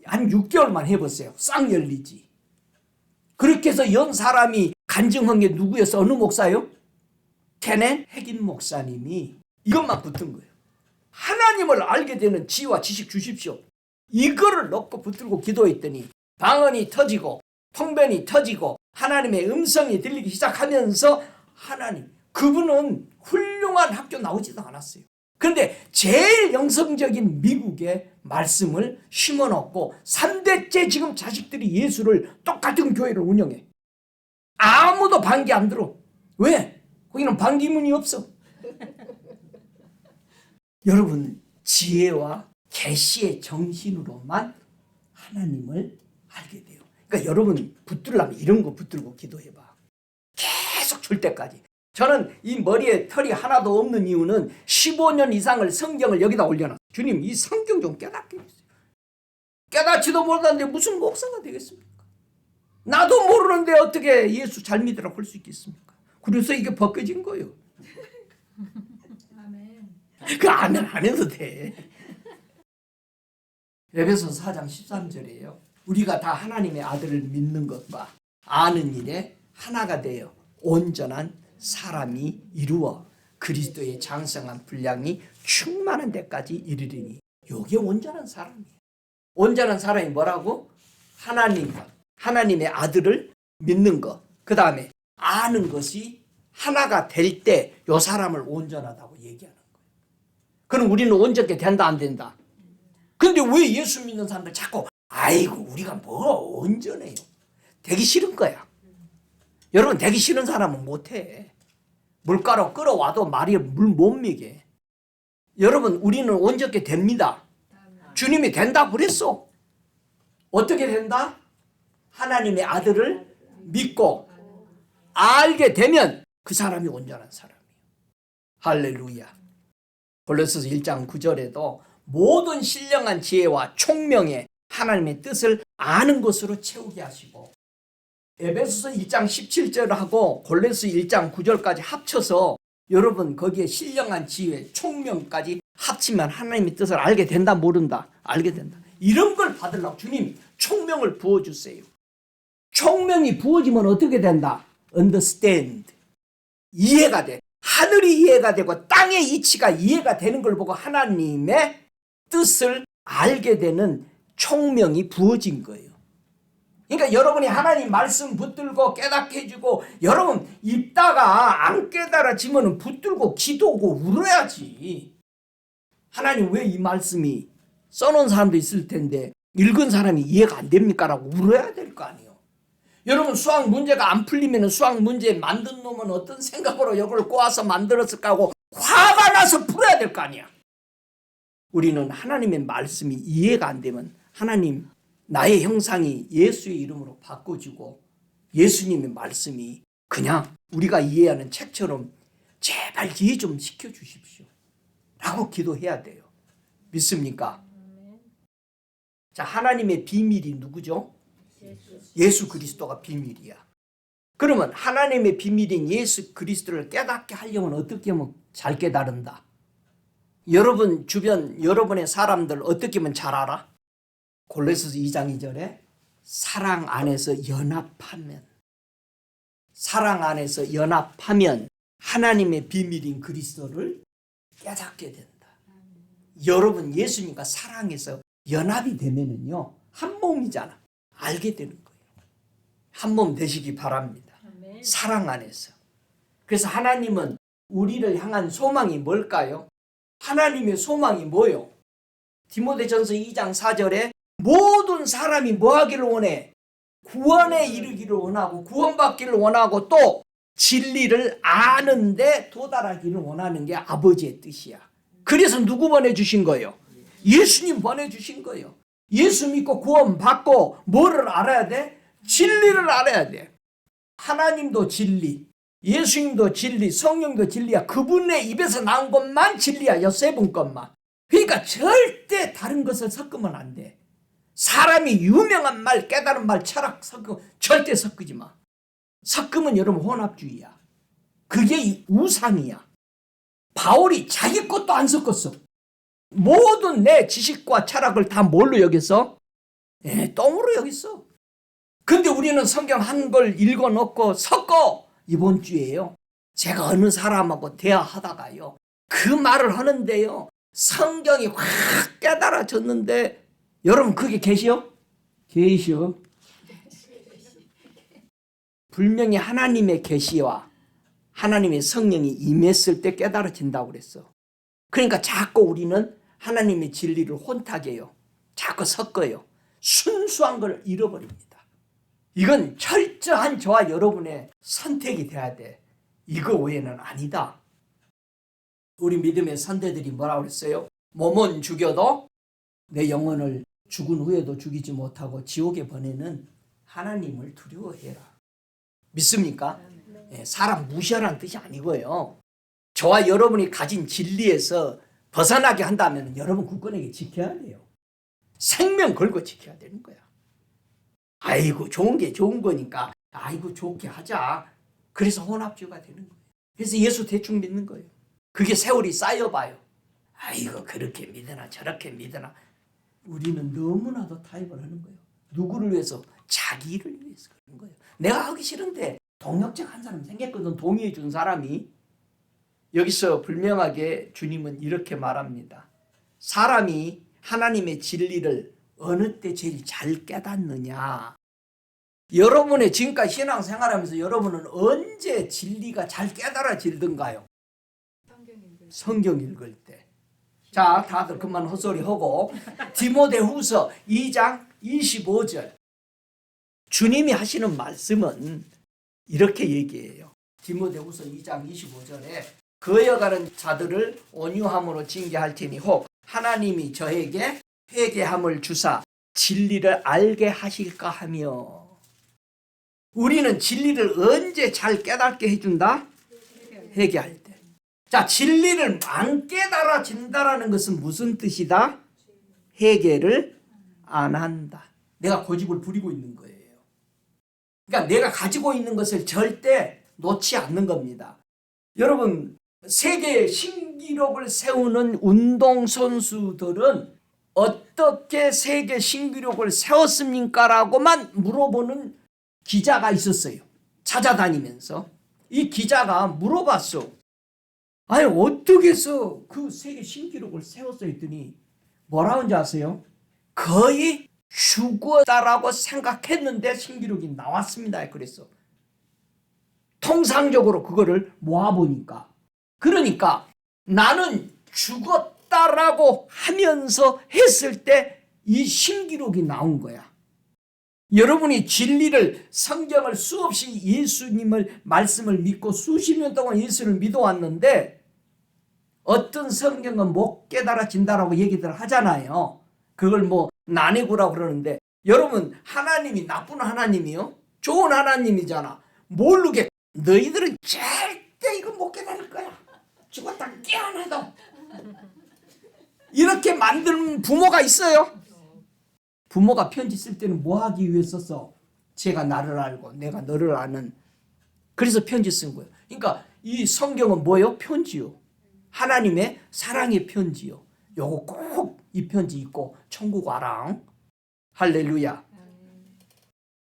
6개월만 해보세요. 싹 열리지. 그렇게 해서 연 사람이 간증한 게 누구였어? 어느 목사요? 케넨 해긴 목사님이 이것만 붙은 거예요. 하나님을 알게 되는 지혜와 지식 주십시오. 이거를 넣고 붙들고 기도했더니 방언이 터지고 통변이 터지고 하나님의 음성이 들리기 시작하면서 하나님, 그분은 훌륭한 학교 나오지도 않았어요. 그런데 제일 영성적인 미국의 말씀을 심어놓고 3대째 지금 자식들이 예수를 똑같은 교회를 운영해. 아무도 반기 안 들어. 왜? 거기는 반기문이 없어. 여러분 지혜와 계시의 정신으로만 하나님을 알게 돼요. 그러니까 여러분 붙들려면 이런 거 붙들고 기도해봐. 계속 줄 때까지. 저는 이 머리에 털이 하나도 없는 이유는 15년 이상을 성경을 여기다 올려놨어요. 주님 이 성경 좀 깨닫게 해주세요. 깨닫지도 못하는데 무슨 목사가 되겠습니까? 나도 모르는데 어떻게 예수 잘 믿으라고 할 수 있겠습니까? 그래서 이게 벗겨진 거예요. 그 아멘 안 해도 돼. 에베소서 4장 13절이에요. 우리가 다 하나님의 아들을 믿는 것과 아는 일에 하나가 되어 온전한 사람이 이루어 그리스도의 장성한 분량이 충만한 데까지 이르리니. 이게 온전한 사람이에요. 온전한 사람이 뭐라고? 하나님의 아들을 믿는 것, 그 다음에 아는 것이 하나가 될 때 이 사람을 온전하다고 얘기하는 거예요. 그럼 우리는 온전하게 된다 안 된다? 근데 왜 예수 믿는 사람들 자꾸 아이고 우리가 뭐 온전해요. 되기 싫은 거야. 여러분 되기 싫은 사람은 못해. 물가로 끌어와도 말이 물 못 먹게. 여러분 우리는 온전하게 됩니다. 주님이 된다고 그랬어. 어떻게 된다? 하나님의 아들을 믿고 알게 되면 그 사람이 온전한 사람이에요. 할렐루야. 골로새서 1장 9절에도 모든 신령한 지혜와 총명에 하나님의 뜻을 아는 것으로 채우게 하시고, 에베소서 1장 17절하고 골로새 1장 9절까지 합쳐서 여러분 거기에 신령한 지혜, 총명까지 합치면 하나님의 뜻을 알게 된다 모른다? 알게 된다. 이런 걸 받으려고 주님 총명을 부어주세요. 총명이 부어지면 어떻게 된다? understand. 이해가 돼. 하늘이 이해가 되고 땅의 이치가 이해가 되는 걸 보고 하나님의 뜻을 알게 되는 총명이 부어진 거예요. 그러니까 여러분이 하나님 말씀 붙들고 깨닫게 해주고, 여러분 읽다가 안 깨달아지면 붙들고 기도하고 울어야지. 하나님 왜 이 말씀이 써놓은 사람도 있을 텐데 읽은 사람이 이해가 안 됩니까? 라고 울어야 될 거 아니에요. 여러분 수학 문제가 안 풀리면 수학 문제 만든 놈은 어떤 생각으로 이걸 꼬아서 만들었을까 하고 화가 나서 풀어야 될 거 아니야. 우리는 하나님의 말씀이 이해가 안 되면 하나님 나의 형상이 예수의 이름으로 바꿔지고 예수님의 말씀이 그냥 우리가 이해하는 책처럼 제발 이해 좀 시켜주십시오 라고 기도해야 돼요. 믿습니까? 자, 하나님의 비밀이 누구죠? 예수 그리스도가 비밀이야. 그러면 하나님의 비밀인 예수 그리스도를 깨닫게 하려면 어떻게 하면 잘 깨달은다? 여러분 주변 여러분의 사람들 어떻게 하면 잘 알아? 골로새서 2장 2절에 사랑 안에서 연합하면, 사랑 안에서 연합하면 하나님의 비밀인 그리스도를 깨닫게 된다. 여러분 예수님과 사랑해서 연합이 되면은요 한 몸이잖아. 알게 되는 거예요. 한 몸 되시기 바랍니다. 아멘. 사랑 안에서. 그래서 하나님은 우리를 향한 소망이 뭘까요? 하나님의 소망이 뭐요? 디모데전서 2장 4절에 모든 사람이 뭐 하기를 원해? 구원에 이르기를 원하고 구원받기를 원하고 또 진리를 아는데 도달하기를 원하는 게 아버지의 뜻이야. 그래서 누구 보내주신 거예요? 예수님 보내주신 거예요. 예수 믿고 구원받고 뭐를 알아야 돼? 진리를 알아야 돼. 하나님도 진리, 예수님도 진리, 성령도 진리야. 그분의 입에서 나온 것만 진리야. 이 세 분 것만. 그러니까 절대 다른 것을 섞으면 안 돼. 사람이 유명한 말, 깨달은 말, 철학 섞으면 절대 섞지 마. 섞으면 여러분 혼합주의야. 그게 우상이야. 바울이 자기 것도 안 섞었어. 모든 내 지식과 철학을 다 뭘로 여겼어? 똥으로 여겼어. 근데 우리는 성경 한 걸 읽어놓고 섞어. 이번 주에요 제가 어느 사람하고 대화하다가요 그 말을 하는데요 성경이 확 깨달아졌는데, 여러분 그게 계시요? 계시요. 분명히 하나님의 계시와 하나님의 성령이 임했을 때 깨달아진다고 그랬어. 그러니까 자꾸 우리는 하나님의 진리를 혼탁해요. 자꾸 섞어요. 순수한 걸 잃어버립니다. 이건 철저한 저와 여러분의 선택이 돼야 돼. 이거 외에는 아니다. 우리 믿음의 선대들이 뭐라고 그랬어요? 몸은 죽여도 내 영혼을 죽은 후에도 죽이지 못하고 지옥에 보내는 하나님을 두려워해라. 믿습니까? 사람 무시하라는 뜻이 아니고요. 저와 여러분이 가진 진리에서 벗어나게 한다면 여러분 굳건하게 지켜야 돼요. 생명 걸고 지켜야 되는 거야. 아이고 좋은 게 좋은 거니까 아이고 좋게 하자. 그래서 혼합주의가 되는 거예요. 그래서 예수 대충 믿는 거예요. 그게 세월이 쌓여봐요. 아이고 그렇게 믿으나 저렇게 믿으나. 우리는 너무나도 타협을 하는 거예요. 누구를 위해서? 자기를 위해서 그런 거예요. 내가 하기 싫은데 동역자 한 사람 생겼거든. 동의해 준 사람이. 여기서 분명하게 주님은 이렇게 말합니다. 사람이 하나님의 진리를 어느 때 제일 잘 깨닫느냐. 여러분의 지금까지 신앙생활하면서 여러분은 언제 진리가 잘 깨달아질던가요? 성경 읽을 때. 자, 다들 그만 헛소리하고 디모데후서 2장 25절. 주님이 하시는 말씀은 이렇게 얘기해요. 디모데후서 2장 25절에 거여가는 자들을 온유함으로 징계할 테니 혹 하나님이 저에게 회개함을 주사 진리를 알게 하실까 하며. 우리는 진리를 언제 잘 깨닫게 해준다? 회개할 때. 자, 진리를 안 깨달아진다라는 것은 무슨 뜻이다? 회개를 안 한다. 내가 고집을 부리고 있는 거예요. 그러니까 내가 가지고 있는 것을 절대 놓지 않는 겁니다. 여러분, 세계 신기록을 세우는 운동선수들은 어떻게 세계 신기록을 세웠습니까? 라고만 물어보는 기자가 있었어요. 찾아다니면서. 이 기자가 물어봤어. 아니 어떻게 해서 그 세계 신기록을 세웠어 했더니 뭐라고 하는지 아세요? 거의 죽었다라고 생각했는데 신기록이 나왔습니다. 그랬어. 통상적으로 그거를 모아보니까. 그러니까 나는 죽었다라고 하면서 했을 때 이 신기록이 나온 거야. 여러분이 진리를, 성경을 수없이 예수님을 말씀을 믿고 수십 년 동안 예수를 믿어왔는데 어떤 성경은 못 깨달아진다라고 얘기들 하잖아요. 그걸 뭐 난해구라고 그러는데 여러분, 하나님이 나쁜 하나님이요? 좋은 하나님이잖아. 모르게 너희들은 절대 이거 못 깨달을 거야. 죽었다 깨어나도. 이렇게 만드는 부모가 있어요. 부모가 편지 쓸 때는 뭐 하기 위해서 써? 제가 나를 알고 내가 너를 아는. 그래서 편지 쓴 거예요. 그러니까 이 성경은 뭐예요? 편지요. 하나님의 사랑의 편지요. 요거 꼭 이 편지 읽고 천국 와라. 할렐루야.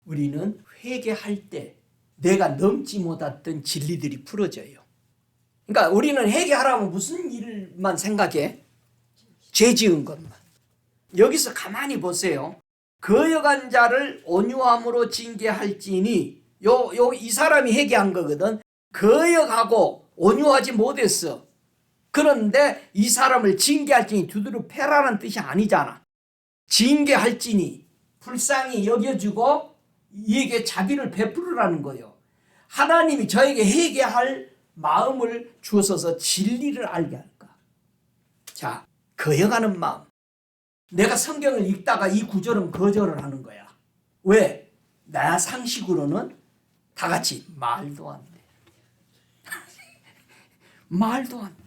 우리는 회개할 때 내가 넘지 못했던 진리들이 풀어져요. 그러니까 우리는 회개하라면 무슨 일만 생각해? 죄 지은 것만. 여기서 가만히 보세요. 거역한 자를 온유함으로 징계할지니 이 사람이 회개한 거거든. 거역하고 온유하지 못했어. 그런데 이 사람을 징계할지니 두드려 패라는 뜻이 아니잖아. 징계할지니 불쌍히 여겨주고 이에게 자비를 베풀으라는 거예요. 하나님이 저에게 회개할 마음을 주어서 진리를 알게 할까. 자, 거역하는 마음. 내가 성경을 읽다가 이 구절은 거절을 하는 거야. 왜? 나 상식으로는 다 같이 말도 안 돼. 말도 안 돼.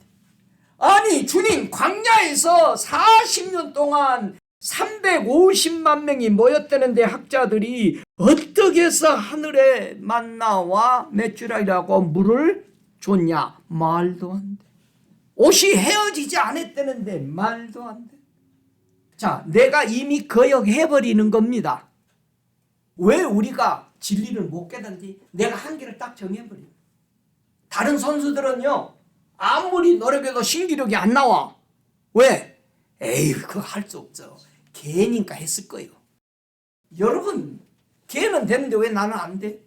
아니 주님 광야에서 40년 동안 350만 명이 모였다는데 학자들이 어떻게 해서 하늘의 만나와 메추라기라고 물을 줬냐? 말도 안 돼. 옷이 헤어지지 않았다는데 말도 안 돼. 자, 내가 이미 거역해버리는 겁니다. 왜 우리가 진리를 못 깨닫는지 내가 한계를 딱 정해버려요. 다른 선수들은요, 아무리 노력해도 신기록이 안 나와. 왜? 에이, 그거 할 수 없어. 걔니까 했을 거예요. 여러분, 걔는 되는데 왜 나는 안 돼?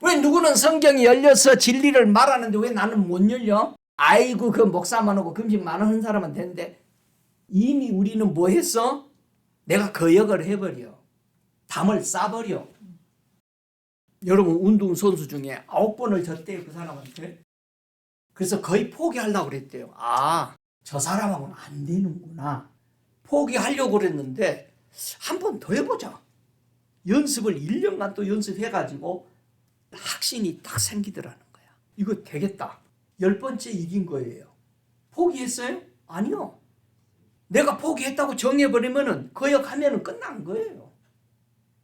왜 누구는 성경이 열려서 진리를 말하는데 왜 나는 못 열려? 아이고, 그 목사만 하고 금식만 하는 사람은 되는데 이미 우리는 뭐 했어? 내가 거역을 해버려. 담을 싸버려. 여러분, 운동선수 중에 9번을 졌대요, 그 사람한테. 그래서 거의 포기하려고 그랬대요. 아, 저 사람하고는 안 되는구나. 포기하려고 그랬는데 한 번 더 해보자. 연습을 1년간 또 연습해가지고 확신이 딱 생기더라는 거야. 이거 되겠다. 10번째 이긴 거예요. 포기했어요? 아니요. 내가 포기했다고 정해버리면은 거역하면은 끝난 거예요.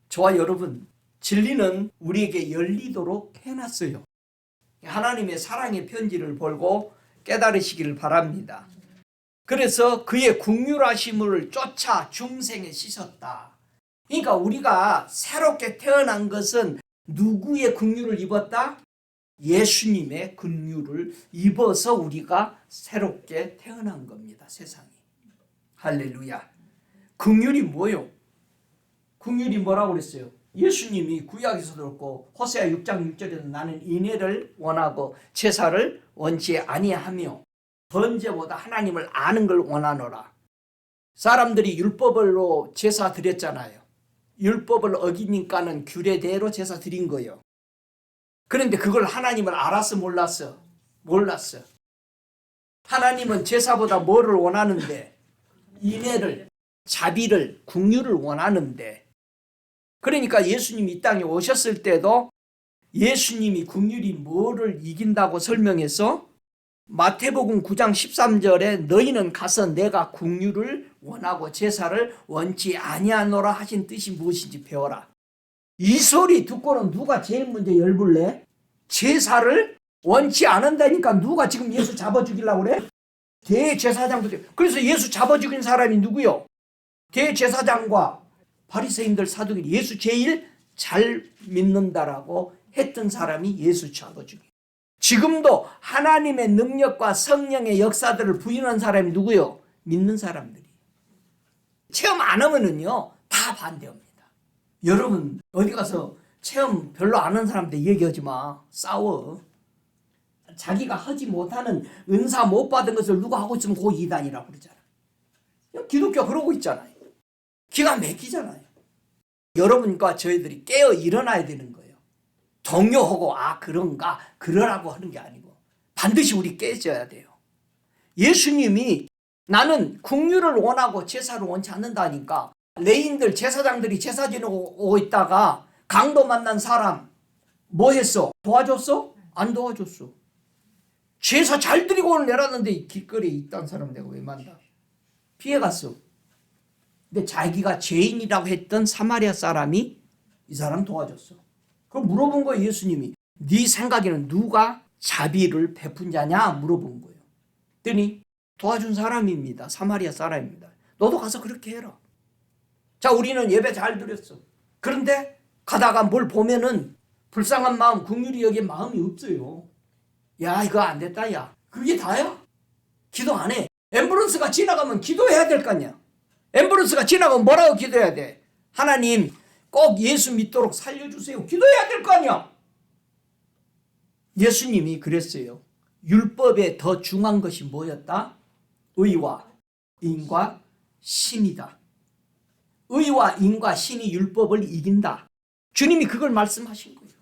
저와 여러분, 진리는 우리에게 열리도록 해놨어요. 하나님의 사랑의 편지를 보고 깨달으시기를 바랍니다. 그래서 그의 긍휼하심을 쫓아 중생에 씻었다. 그러니까 우리가 새롭게 태어난 것은 누구의 긍휼을 입었다? 예수님의 긍휼을 입어서 우리가 새롭게 태어난 겁니다. 세상에. 할렐루야. 긍휼이 뭐요? 긍휼이 뭐라고 그랬어요? 예수님이 구약에서도 그렇고 호세아 6장 6절에서 나는 인애를 원하고 제사를 원치 아니하며 번제보다 하나님을 아는 걸 원하노라. 사람들이 율법으로 제사 드렸잖아요. 율법을 어기니까는 규례대로 제사 드린 거예요. 그런데 그걸 하나님을 알았어 몰랐어? 몰랐어. 하나님은 제사보다 뭐를 원하는데? 인애를, 자비를, 긍휼을 원하는데, 그러니까 예수님이 이 땅에 오셨을 때도 예수님이 긍휼이 뭐를 이긴다고 설명해서 마태복음 9장 13절에 너희는 가서 내가 긍휼을 원하고 제사를 원치 아니하노라 하신 뜻이 무엇인지 배워라. 이 소리 듣고는 누가 제일 먼저 열불래? 제사를 원치 않는다니까 누가 지금 예수 잡아 죽이려고 그래? 대제사장도. 그래서 예수 잡아 죽인 사람이 누구요? 대제사장과 바리새인들, 사두개인. 예수 제일 잘 믿는다라고 했던 사람이 예수 잡아 죽인. 지금도 하나님의 능력과 성령의 역사들을 부인한 사람이 누구요? 믿는 사람들이. 체험 안 하면은요 다 반대합니다. 여러분 어디 가서 체험 별로 안 하는 사람한테 얘기하지 마. 싸워. 자기가 하지 못하는 은사 못 받은 것을 누가 하고 있으면 그 이단이라고 그러잖아. 기독교가 그러고 있잖아요. 기가 막히잖아요. 여러분과 저희들이 깨어 일어나야 되는 거예요. 동요하고 그런가 그러라고 하는 게 아니고 반드시 우리 깨져야 돼요. 예수님이 나는 긍휼을 원하고 제사를 원치 않는다니까 레인들 제사장들이 제사 지내고 있다가 강도 만난 사람 뭐 했어? 도와줬어? 안 도와줬어. 제사 잘 드리고 내놨는데 길거리에 있던 사람 내가 왜 만나? 피해갔어. 근데 자기가 죄인이라고 했던 사마리아 사람이 이 사람 도와줬어. 그럼 물어본 거예요. 예수님이 네 생각에는 누가 자비를 베푼 자냐 물어본 거예요. 그랬더니 도와준 사람입니다. 사마리아 사람입니다. 너도 가서 그렇게 해라. 자, 우리는 예배 잘 드렸어. 그런데 가다가 뭘 보면은 불쌍한 마음, 긍휼히 여길 마음이 없어요. 야, 이거 안 됐다, 야. 그게 다야? 기도 안 해. 앰뷸런스가 지나가면 기도해야 될 거 아니야. 앰뷸런스가 지나가면 뭐라고 기도해야 돼? 하나님, 꼭 예수 믿도록 살려주세요. 기도해야 될 거 아니야. 예수님이 그랬어요. 율법에 더 중요한 것이 뭐였다? 의와 인과 신이다. 의와 인과 신이 율법을 이긴다. 주님이 그걸 말씀하신 거예요.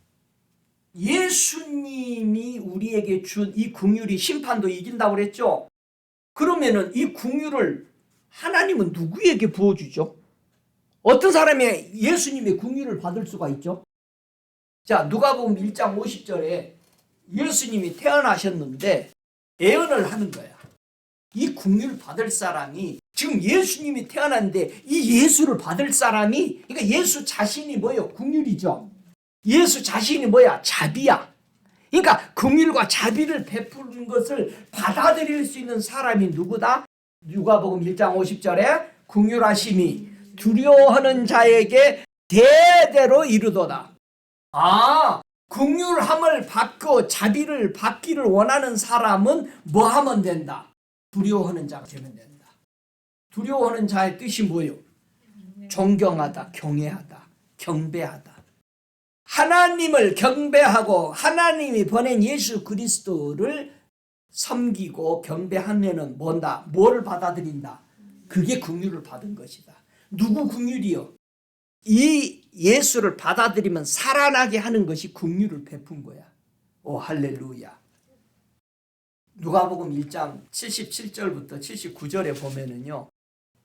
예수님이 우리에게 준 이 긍휼이 심판도 이긴다고 그랬죠. 그러면은 이 긍휼을 하나님은 누구에게 부어주죠? 어떤 사람이 예수님의 긍휼을 받을 수가 있죠? 자, 누가복음 1장 50절에 예수님이 태어나셨는데 예언을 하는 거야. 이 긍휼을 받을 사람이 지금 예수님이 태어났는데 이 예수를 받을 사람이 그러니까 예수 자신이 뭐예요? 긍휼이죠. 예수 자신이 뭐야? 자비야. 그러니까 긍휼과 자비를 베푸는 것을 받아들일 수 있는 사람이 누구다? 누가복음 1장 50절에 긍휼하심이 두려워하는 자에게 대대로 이르도다. 긍휼함을 받고 자비를 받기를 원하는 사람은 뭐 하면 된다? 두려워하는 자가 되면 된다. 두려워하는 자의 뜻이 뭐예요? 존경하다, 경외하다, 경배하다. 하나님을 경배하고 하나님이 보낸 예수 그리스도를 섬기고 경배하면은 뭔다? 뭐를 받아들인다? 그게 긍휼을 받은 것이다. 누구 긍휼이요? 이 예수를 받아들이면 살아나게 하는 것이 긍휼을 베푼 거야. 오, 할렐루야. 누가복음 1장 77절부터 79절에 보면은요.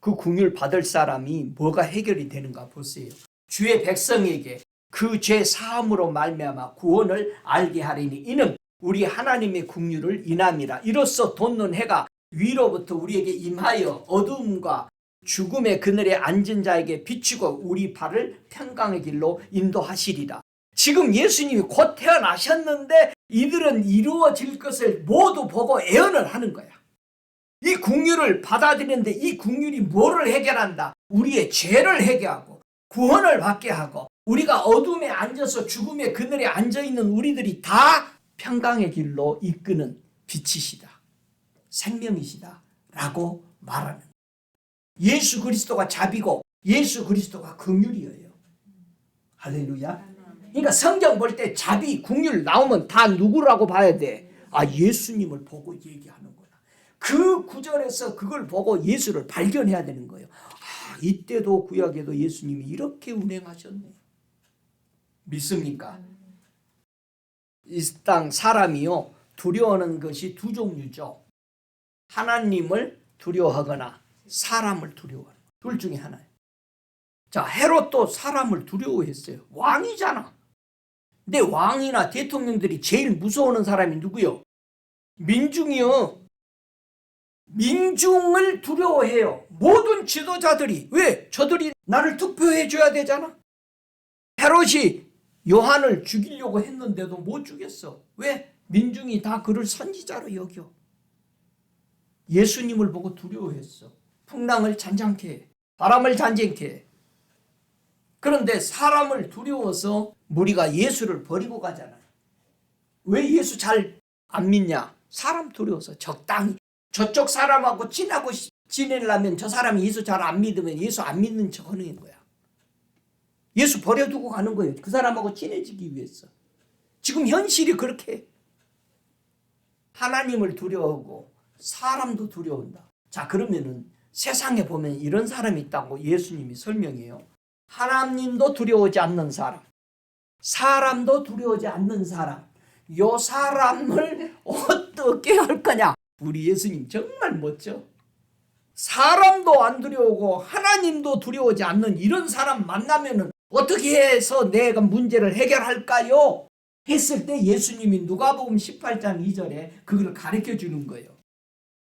그 긍휼 받을 사람이 뭐가 해결이 되는가 보세요. 주의 백성에게 그 죄 사함으로 말미암아 구원을 알게 하리니 이는 우리 하나님의 긍휼을 인함이라. 이로써 돋는 해가 위로부터 우리에게 임하여 어두움과 죽음의 그늘에 앉은 자에게 비추고 우리 발을 평강의 길로 인도하시리라. 지금 예수님이 곧 태어나셨는데 이들은 이루어질 것을 모두 보고 애언을 하는 거야. 이 긍휼을 받아들이는데 이 긍휼이 뭐를 해결한다? 우리의 죄를 해결하고 구원을 받게 하고 우리가 어둠에 앉아서 죽음의 그늘에 앉아있는 우리들이 다 평강의 길로 이끄는 빛이시다. 생명이시다. 라고 말하는 거예요. 예수 그리스도가 자비고 예수 그리스도가 긍휼이에요. 할렐루야. 그러니까 성경 볼 때 자비, 긍휼 나오면 다 누구라고 봐야 돼? 아, 예수님을 보고 얘기하는 거야. 그 구절에서 그걸 보고 예수를 발견해야 되는 거예요. 아, 이때도 구약에도 예수님이 이렇게 운행하셨네. 믿습니까? 이 땅 사람이요 두려워하는 것이 두 종류죠. 하나님을 두려워하거나 사람을 두려워하는 둘 중에 하나예요. 자, 헤롯도 사람을 두려워했어요. 왕이잖아. 근데 왕이나 대통령들이 제일 무서워하는 사람이 누구요? 민중이요. 민중을 두려워해요. 모든 지도자들이. 왜? 저들이 나를 투표해 줘야 되잖아. 헤롯이 요한을 죽이려고 했는데도 못 죽였어. 왜? 민중이 다 그를 선지자로 여겨. 예수님을 보고 두려워했어. 풍랑을 잔잔케 해. 바람을 잔잔케 해. 그런데 사람을 두려워서 무리가 예수를 버리고 가잖아요. 왜 예수 잘 안 믿냐? 사람 두려워서 적당히. 저쪽 사람하고 친하고 지내려면 저 사람이 예수 잘 안 믿으면 예수 안 믿는 척 하는 거야. 예수 버려두고 가는 거예요. 그 사람하고 친해지기 위해서. 지금 현실이 그렇게 해. 하나님을 두려워하고 사람도 두려워한다. 자, 그러면은 세상에 보면 이런 사람이 있다고 예수님이 설명해요. 하나님도 두려워하지 않는 사람, 사람도 두려워하지 않는 사람. 요 사람을 어떻게 할 거냐? 우리 예수님 정말 멋져. 사람도 안 두려워하고 하나님도 두려워하지 않는 이런 사람 만나면은 어떻게 해서 내가 문제를 해결할까요? 했을 때 예수님이 누가복음 18장 2절에 그걸 가르쳐 주는 거예요.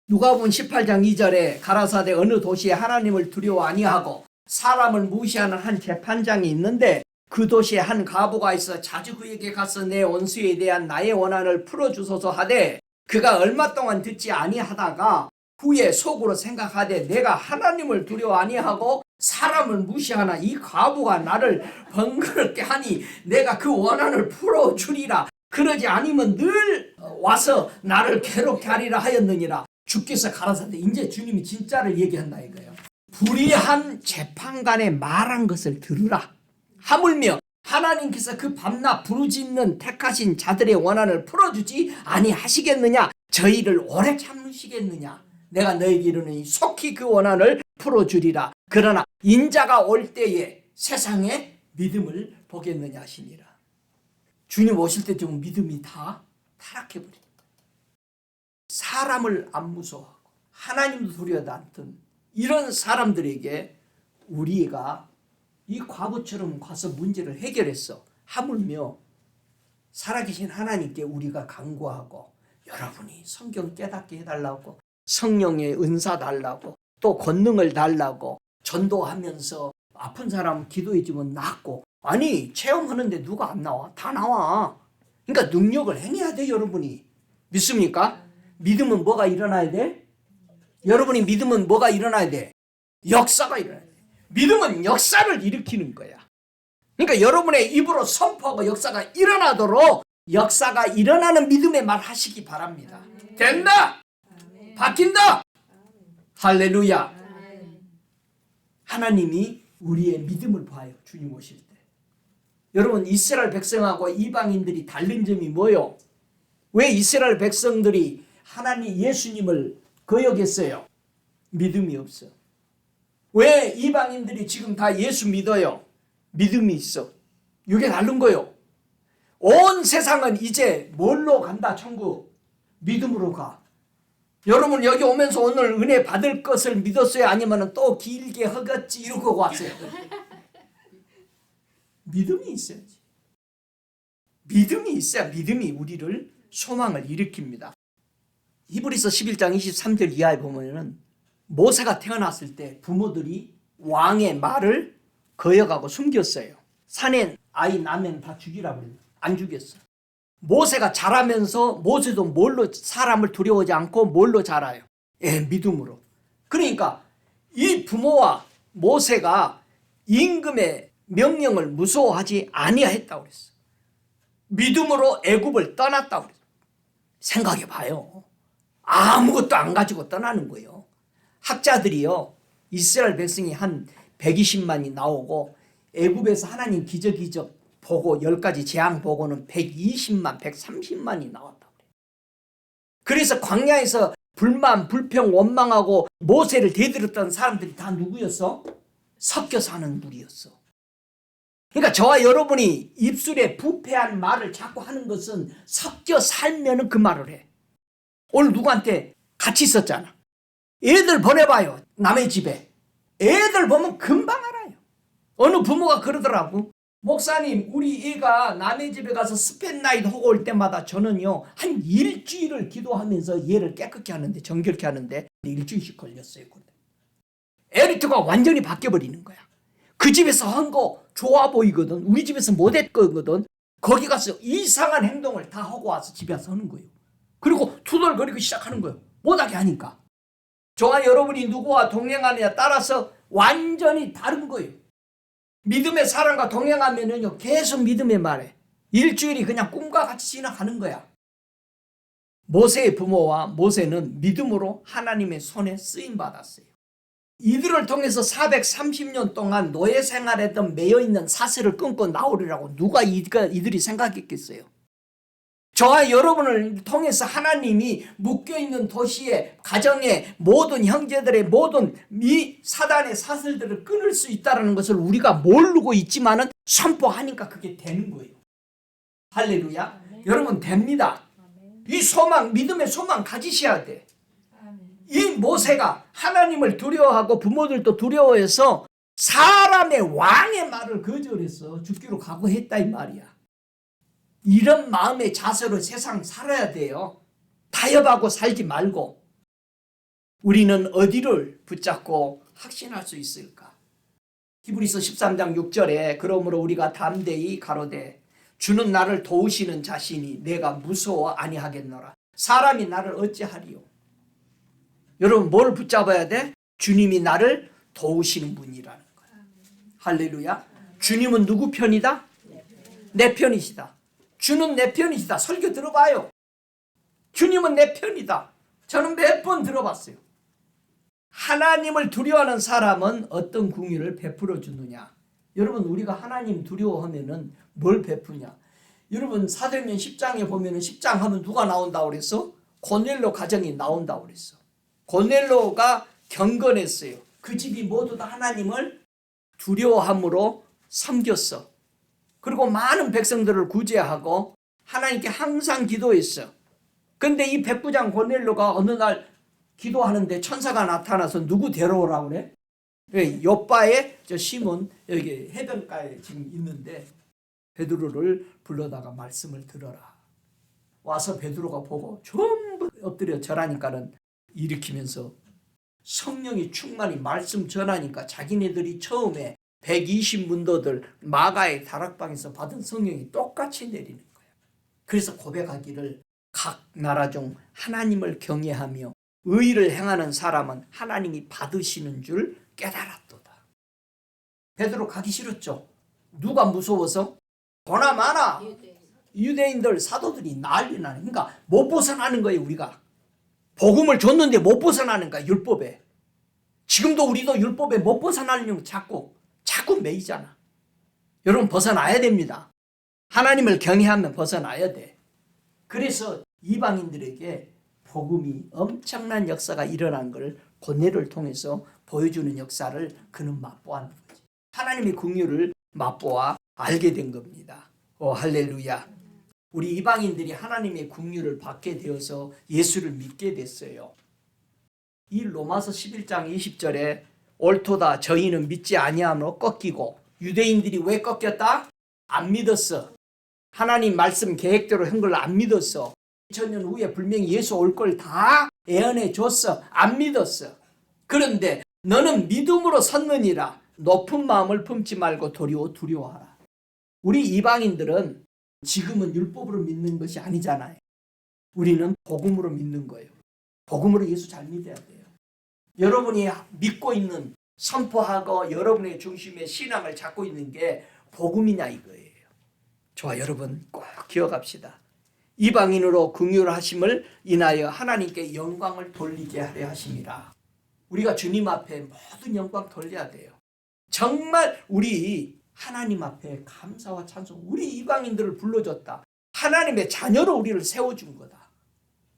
누가복음 18장 2절에 가라사대 어느 도시에 하나님을 두려워 아니하고 사람을 무시하는 한 재판장이 있는데 그 도시에 한 과부가 있어 자주 그에게 가서 내 원수에 대한 나의 원한을 풀어주소서 하되 그가 얼마 동안 듣지 아니하다가 후에 속으로 생각하되 내가 하나님을 두려워 아니하고 사람을 무시하나 이 과부가 나를 번거롭게 하니 내가 그 원한을 풀어주리라. 그러지 않으면 늘 와서 나를 괴롭게 하리라 하였느니라. 주께서 가라사대 이제 주님이 진짜를 얘기한다 이거예요. 불의한 재판관의 말한 것을 들으라. 하물며 하나님께서 그 밤낮 부르짖는 택하신 자들의 원한을 풀어주지 아니하시겠느냐? 저희를 오래 참으시겠느냐? 내가 너에게 이르노니 속히 그 원한을 풀어주리라. 그러나 인자가 올 때에 세상에 믿음을 보겠느냐 하시니라. 주님 오실 때쯤 믿음이 다 타락해버립니다. 사람을 안 무서워하고 하나님도 두려워하지 않던 이런 사람들에게 우리가 이 과부처럼 가서 문제를 해결했어. 하물며 살아계신 하나님께 우리가 간구하고 여러분이 성경 깨닫게 해달라고 성령의 은사 달라고 또 권능을 달라고 전도하면서 아픈 사람 기도해주면 낫고 아니 체험하는데 누가 안 나와? 다 나와. 그러니까 능력을 행해야 돼 여러분이. 믿습니까? 믿으면 뭐가 일어나야 돼? 여러분이 믿으면 뭐가 일어나야 돼? 역사가 일어나야 돼. 믿음은 역사를 일으키는 거야. 그러니까 여러분의 입으로 선포하고 역사가 일어나도록 역사가 일어나는 믿음의 말 하시기 바랍니다. 된다! 바뀐다! 할렐루야! 하나님이 우리의 믿음을 봐요. 주님 오실 때. 여러분 이스라엘 백성하고 이방인들이 다른 점이 뭐요? 왜 이스라엘 백성들이 하나님 예수님을 거역했어요? 믿음이 없어. 왜 이방인들이 지금 다 예수 믿어요? 믿음이 있어. 이게 다른 거요. 온 세상은 이제 뭘로 간다? 천국. 믿음으로 가. 여러분 여기 오면서 오늘 은혜 받을 것을 믿었어요? 아니면 또 길게 허겠지 이러고 왔어요? 믿음이 있어야지. 믿음이 있어야 믿음이 우리를 소망을 일으킵니다. 히브리서 11장 23절 이하에 보면은 모세가 태어났을 때 부모들이 왕의 말을 거역하고 숨겼어요. 산에 아이 낳으면 다 죽이라고 그랬는데 안 죽였어. 모세가 자라면서 모세도 뭘로 사람을 두려워하지 않고 뭘로 자라요? 믿음으로. 그러니까 이 부모와 모세가 임금의 명령을 무서워하지 아니하였다고 그랬어. 믿음으로 애굽을 떠났다고 그랬어. 생각해 봐요. 아무것도 안 가지고 떠나는 거예요. 학자들이요, 이스라엘 백성이 한 120만이 나오고 애굽에서 하나님 기적 보고 10가지 재앙 보고는 120만, 130만이 나왔다고 그래요. 그래서 광야에서 불만, 불평, 원망하고 모세를 대들었던 사람들이 다 누구였어? 섞여 사는 무리였어. 그러니까 저와 여러분이 입술에 부패한 말을 자꾸 하는 것은 섞여 살면은 그 말을 해. 오늘 누구한테 같이 있었잖아. 애들 보내봐요. 남의 집에. 애들 보면 금방 알아요. 어느 부모가 그러더라고. 목사님, 우리 애가 남의 집에 가서 스팻나이트 하고 올 때마다 저는요 한 일주일을 기도하면서 얘를 깨끗게 하는데, 정결케 하는데 일주일씩 걸렸어요. 에리트가 완전히 바뀌어버리는 거야. 그 집에서 한 거 좋아 보이거든. 우리 집에서 못했 거거든. 거기 가서 이상한 행동을 다 하고 와서 집에 와서 하는 거예요. 그리고 투덜거리고 시작하는 거예요. 못하게 하니까. 저와 여러분이 누구와 동행하느냐에 따라서 완전히 다른 거예요. 믿음의 사람과 동행하면은요 계속 믿음의 말에 일주일이 그냥 꿈과 같이 지나가는 거야. 모세의 부모와 모세는 믿음으로 하나님의 손에 쓰임 받았어요. 이들을 통해서 430년 동안 노예 생활했던 매여있는 사슬을 끊고 나오리라고 누가 이들이 생각했겠어요? 저와 여러분을 통해서 하나님이 묶여있는 도시의 가정의 모든 형제들의 모든 이 사단의 사슬들을 끊을 수 있다는 것을 우리가 모르고 있지만은 선포하니까 그게 되는 거예요. 할렐루야. 아멘. 여러분 됩니다. 아멘. 이 소망, 믿음의 소망 가지셔야 돼. 아멘. 이 모세가 하나님을 두려워하고 부모들도 두려워해서 사람의 왕의 말을 거절해서 죽기로 각오했다 이 말이야. 이런 마음의 자세로 세상 살아야 돼요. 타협하고 살지 말고. 우리는 어디를 붙잡고 확신할 수 있을까? 히브리서 13장 6절에 그러므로 우리가 담대히 가로되 주는 나를 도우시는 자신이 내가 무서워 아니하겠노라. 사람이 나를 어찌하리요? 여러분 뭘 붙잡아야 돼? 주님이 나를 도우시는 분이라는 거야. 할렐루야. 주님은 누구 편이다? 내 편이시다. 주는 내 편이시다. 설교 들어봐요. 주님은 내 편이다. 저는 몇 번 들어봤어요. 하나님을 두려워하는 사람은 어떤 긍휼을 베풀어 주느냐. 여러분 우리가 하나님 두려워하면은 뭘 베푸냐. 여러분 사도행전 10장에 보면은 10장 하면 누가 나온다고 그랬어? 고넬로 가정이 나온다고 그랬어. 고넬로가 경건했어요. 그 집이 모두 다 하나님을 두려워함으로 섬겼어. 그리고 많은 백성들을 구제하고 하나님께 항상 기도했어. 그런데 이 백부장 고넬로가 어느 날 기도하는데 천사가 나타나서 누구 데려오라고 그래? 요바의 저 시몬 여기 해변가에 지금 있는데 베드로를 불러다가 말씀을 들어라. 와서 베드로가 보고 전부 엎드려 절하니까는 일으키면서 성령이 충만히 말씀 전하니까 자기네들이 처음에 120문도들 마가의 다락방에서 받은 성령이 똑같이 내리는 거예요. 그래서 고백하기를 각 나라 중 하나님을 경외하며 의를 행하는 사람은 하나님이 받으시는 줄 깨달았도다. 베드로 가기 싫었죠. 누가 무서워서? 도나 많아. 유대인들 사도들이 난리 나는. 그러니까 못 벗어나는 거예요. 우리가 복음을 줬는데 못 벗어나는 거야. 율법에. 지금도 우리도 율법에 못 벗어나려면 자꾸 매이잖아. 여러분 벗어나야 됩니다. 하나님을 경외하면 벗어나야 돼. 그래서 이방인들에게 복음이 엄청난 역사가 일어난 걸 고넬을 통해서 보여주는 역사를 그는 맛보았는 거지. 하나님의 긍휼을 맛보아 알게 된 겁니다. 할렐루야. 우리 이방인들이 하나님의 긍휼을 받게 되어서 예수를 믿게 됐어요. 이 로마서 11장 20절에 옳도다 저희는 믿지 아니함으로 꺾이고. 유대인들이 왜 꺾였다? 안 믿었어. 하나님 말씀 계획대로 한 걸 안 믿었어. 2000년 후에 분명히 예수 올 걸 다 예언해 줬어. 안 믿었어. 그런데 너는 믿음으로 섰느니라. 높은 마음을 품지 말고 도리어 두려워하라. 우리 이방인들은 지금은 율법으로 믿는 것이 아니잖아요. 우리는 복음으로 믿는 거예요. 복음으로 예수 잘 믿어야 돼요. 여러분이 믿고 있는, 선포하고 여러분의 중심에 신앙을 잡고 있는 게 복음이냐 이거예요. 좋아, 여러분 꼭 기억합시다. 이방인으로 긍휼하심을 인하여 하나님께 영광을 돌리게 하려 하심이라. 우리가 주님 앞에 모든 영광 돌려야 돼요. 정말 우리 하나님 앞에 감사와 찬송, 우리 이방인들을 불러줬다. 하나님의 자녀로 우리를 세워준 거다.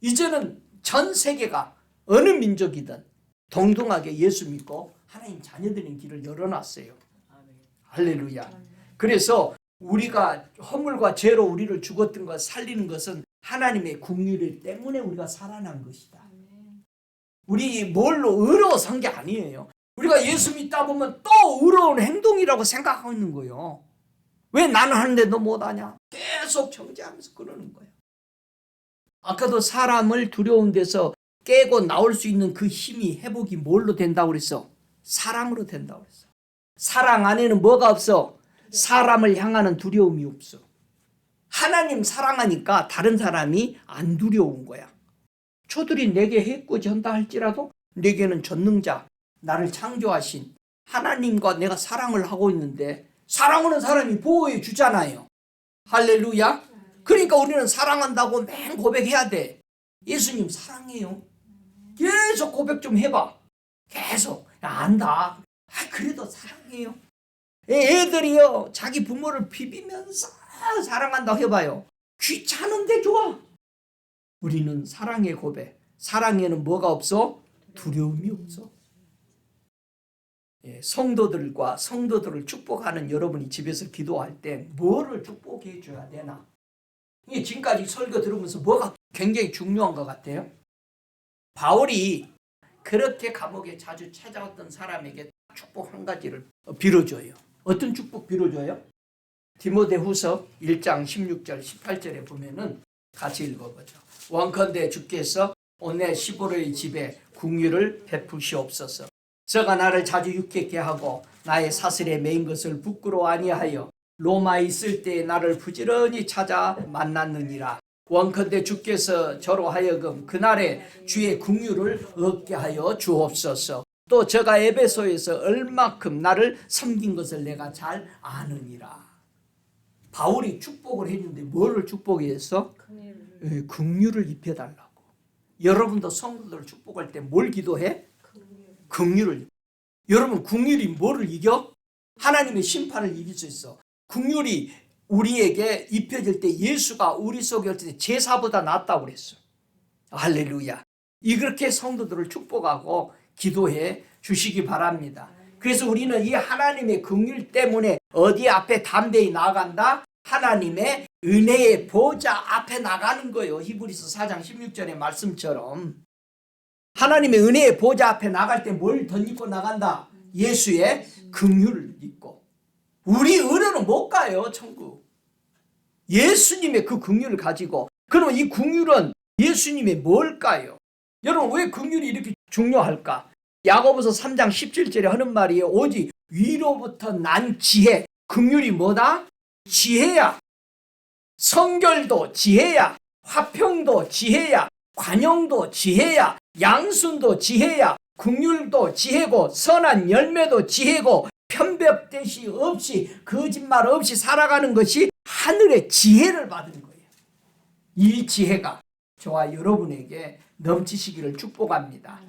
이제는 전 세계가 어느 민족이든 동등하게 예수 믿고 하나님 자녀들인 길을 열어놨어요. 할렐루야. 그래서 우리가 허물과 죄로 우리를 죽었던 것 살리는 것은 하나님의 긍휼 때문에 우리가 살아난 것이다. 우리 뭘로 의로워 산 게 아니에요. 우리가 예수 믿다 보면 또 의로운 행동이라고 생각하고 있는 거예요. 왜 나는 하는데 너 못하냐? 계속 정죄하면서 그러는 거예요. 아까도 사람을 두려운 데서 깨고 나올 수 있는 그 힘이, 회복이 뭘로 된다고 그랬어? 사랑으로 된다고 그랬어. 사랑 안에는 뭐가 없어? 사람을 향하는 두려움이 없어. 하나님 사랑하니까 다른 사람이 안 두려운 거야. 저들이 내게 해코지 한다 할지라도 내게는 전능자, 나를 창조하신 하나님과 내가 사랑을 하고 있는데 사랑하는 사람이 보호해 주잖아요. 할렐루야. 그러니까 우리는 사랑한다고 맨 고백해야 돼. 예수님 사랑해요. 계속 고백 좀 해봐. 계속. 야, 안다. 그래도 사랑해요. 애들이요, 자기 부모를 비비면서 사랑한다고 해봐요. 귀찮은데 좋아. 우리는 사랑의 고백. 사랑에는 뭐가 없어? 두려움이 없어. 성도들과 성도들을 축복하는 여러분이 집에서 기도할 때 뭐를 축복해 줘야 되나? 이게 지금까지 설교 들으면서 뭐가 굉장히 중요한 것 같아요. 바울이 그렇게 감옥에 자주 찾아왔던 사람에게 축복 한 가지를 빌어줘요. 어떤 축복 빌어줘요? 디모데후서 1장 16절 18절에 보면은 같이 읽어보죠. 원컨대 주께서 오네시보르의 집에 긍휼을 베푸시옵소서. 저가 나를 자주 유쾌케 하고 나의 사슬에 매인 것을 부끄러워 아니하여 로마에 있을 때 나를 부지런히 찾아 만났느니라. 원컨대 주께서 저로 하여금 그날에 주의 긍휼을 얻게 하여 주옵소서. 또 저가 에베소에서 얼마큼 나를 섬긴 것을 내가 잘 아느니라. 바울이 축복을 했는데 뭐를 축복했어? 긍휼을 입혀달라고. 여러분도 성도들 축복할 때 뭘 기도해? 긍휼을. 여러분 긍휼이 뭐를 이겨? 하나님의 심판을 이길 수 있어. 긍휼이 우리에게 입혀질 때 예수가 우리 속에 있을 때 제사보다 낫다고 그랬어. 할렐루야. 이렇게 성도들을 축복하고 기도해 주시기 바랍니다. 그래서 우리는 이 하나님의 긍휼 때문에 어디 앞에 담대히 나간다? 하나님의 은혜의 보좌 앞에 나가는 거예요. 히브리서 4장 16절의 말씀처럼. 하나님의 은혜의 보좌 앞에 나갈 때 뭘 덧입고 나간다? 예수의 긍휼을 입고. 우리 의로는 못 가요, 천국. 예수님의 그 긍휼을 가지고. 그럼 이 긍휼은 예수님의 뭘까요? 여러분 왜 긍휼이 이렇게 중요할까? 야고보서 3장 17절에 하는 말이에요. 오직 위로부터 난 지혜. 긍휼이 뭐다? 지혜야. 성결도 지혜야. 화평도 지혜야. 관용도 지혜야. 양순도 지혜야. 긍휼도 지혜고 선한 열매도 지혜고 편법되시 없이 거짓말 없이 살아가는 것이 하늘의 지혜를 받은 거예요. 이 지혜가 저와 여러분에게 넘치시기를 축복합니다.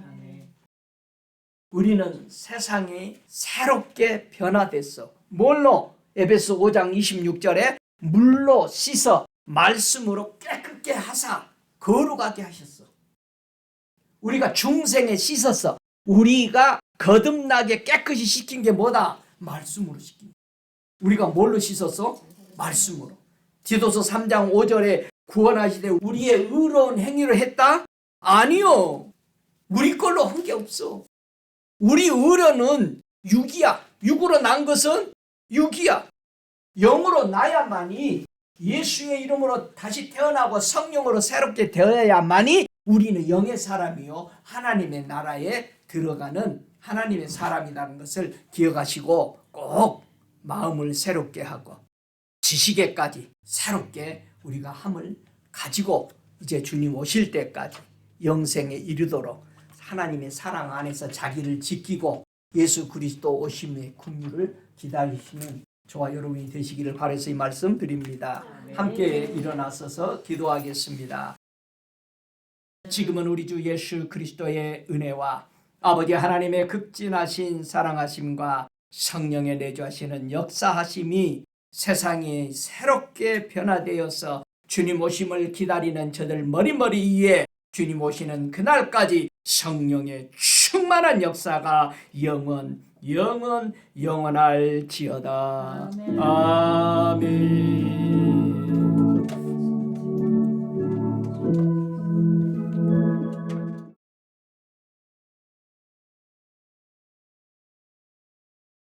우리는 세상이 새롭게 변화됐어. 뭘로? 에베소 5장 26절에 물로 씻어 말씀으로 깨끗게 하사 거룩하게 하셨어. 우리가 중생에 씻었어. 우리가 거듭나게 깨끗이 씻긴 게 뭐다? 말씀으로 씻긴 거야. 우리가 뭘로 씻었어? 말씀으로. 디도서 3장 5절에 구원하시되 우리의 의로운 행위를 했다? 아니요. 우리 걸로 한 게 없어. 우리 의로는 육이야. 육으로 난 것은 육이야. 영으로 나야만이 예수의 이름으로 다시 태어나고 성령으로 새롭게 되어야만이 우리는 영의 사람이요 하나님의 나라에 들어가는 하나님의 사람이라는 것을 기억하시고 꼭 마음을 새롭게 하고 지식에까지 새롭게 우리가 함을 가지고 이제 주님 오실 때까지 영생에 이르도록 하나님의 사랑 안에서 자기를 지키고 예수 그리스도 오심의 긍휼을 기다리시는 저와 여러분이 되시기를 바라서 이 말씀 드립니다. 함께 일어나서서 기도하겠습니다. 지금은 우리 주 예수 그리스도의 은혜와 아버지 하나님의 극진하신 사랑하심과 성령의 내주하시는 역사하심이 세상이 새롭게 변화되어서 주님 오심을 기다리는 저들 머리머리 위에 주님 오시는 그날까지 성령의 충만한 역사가 영원할지어다. 아멘.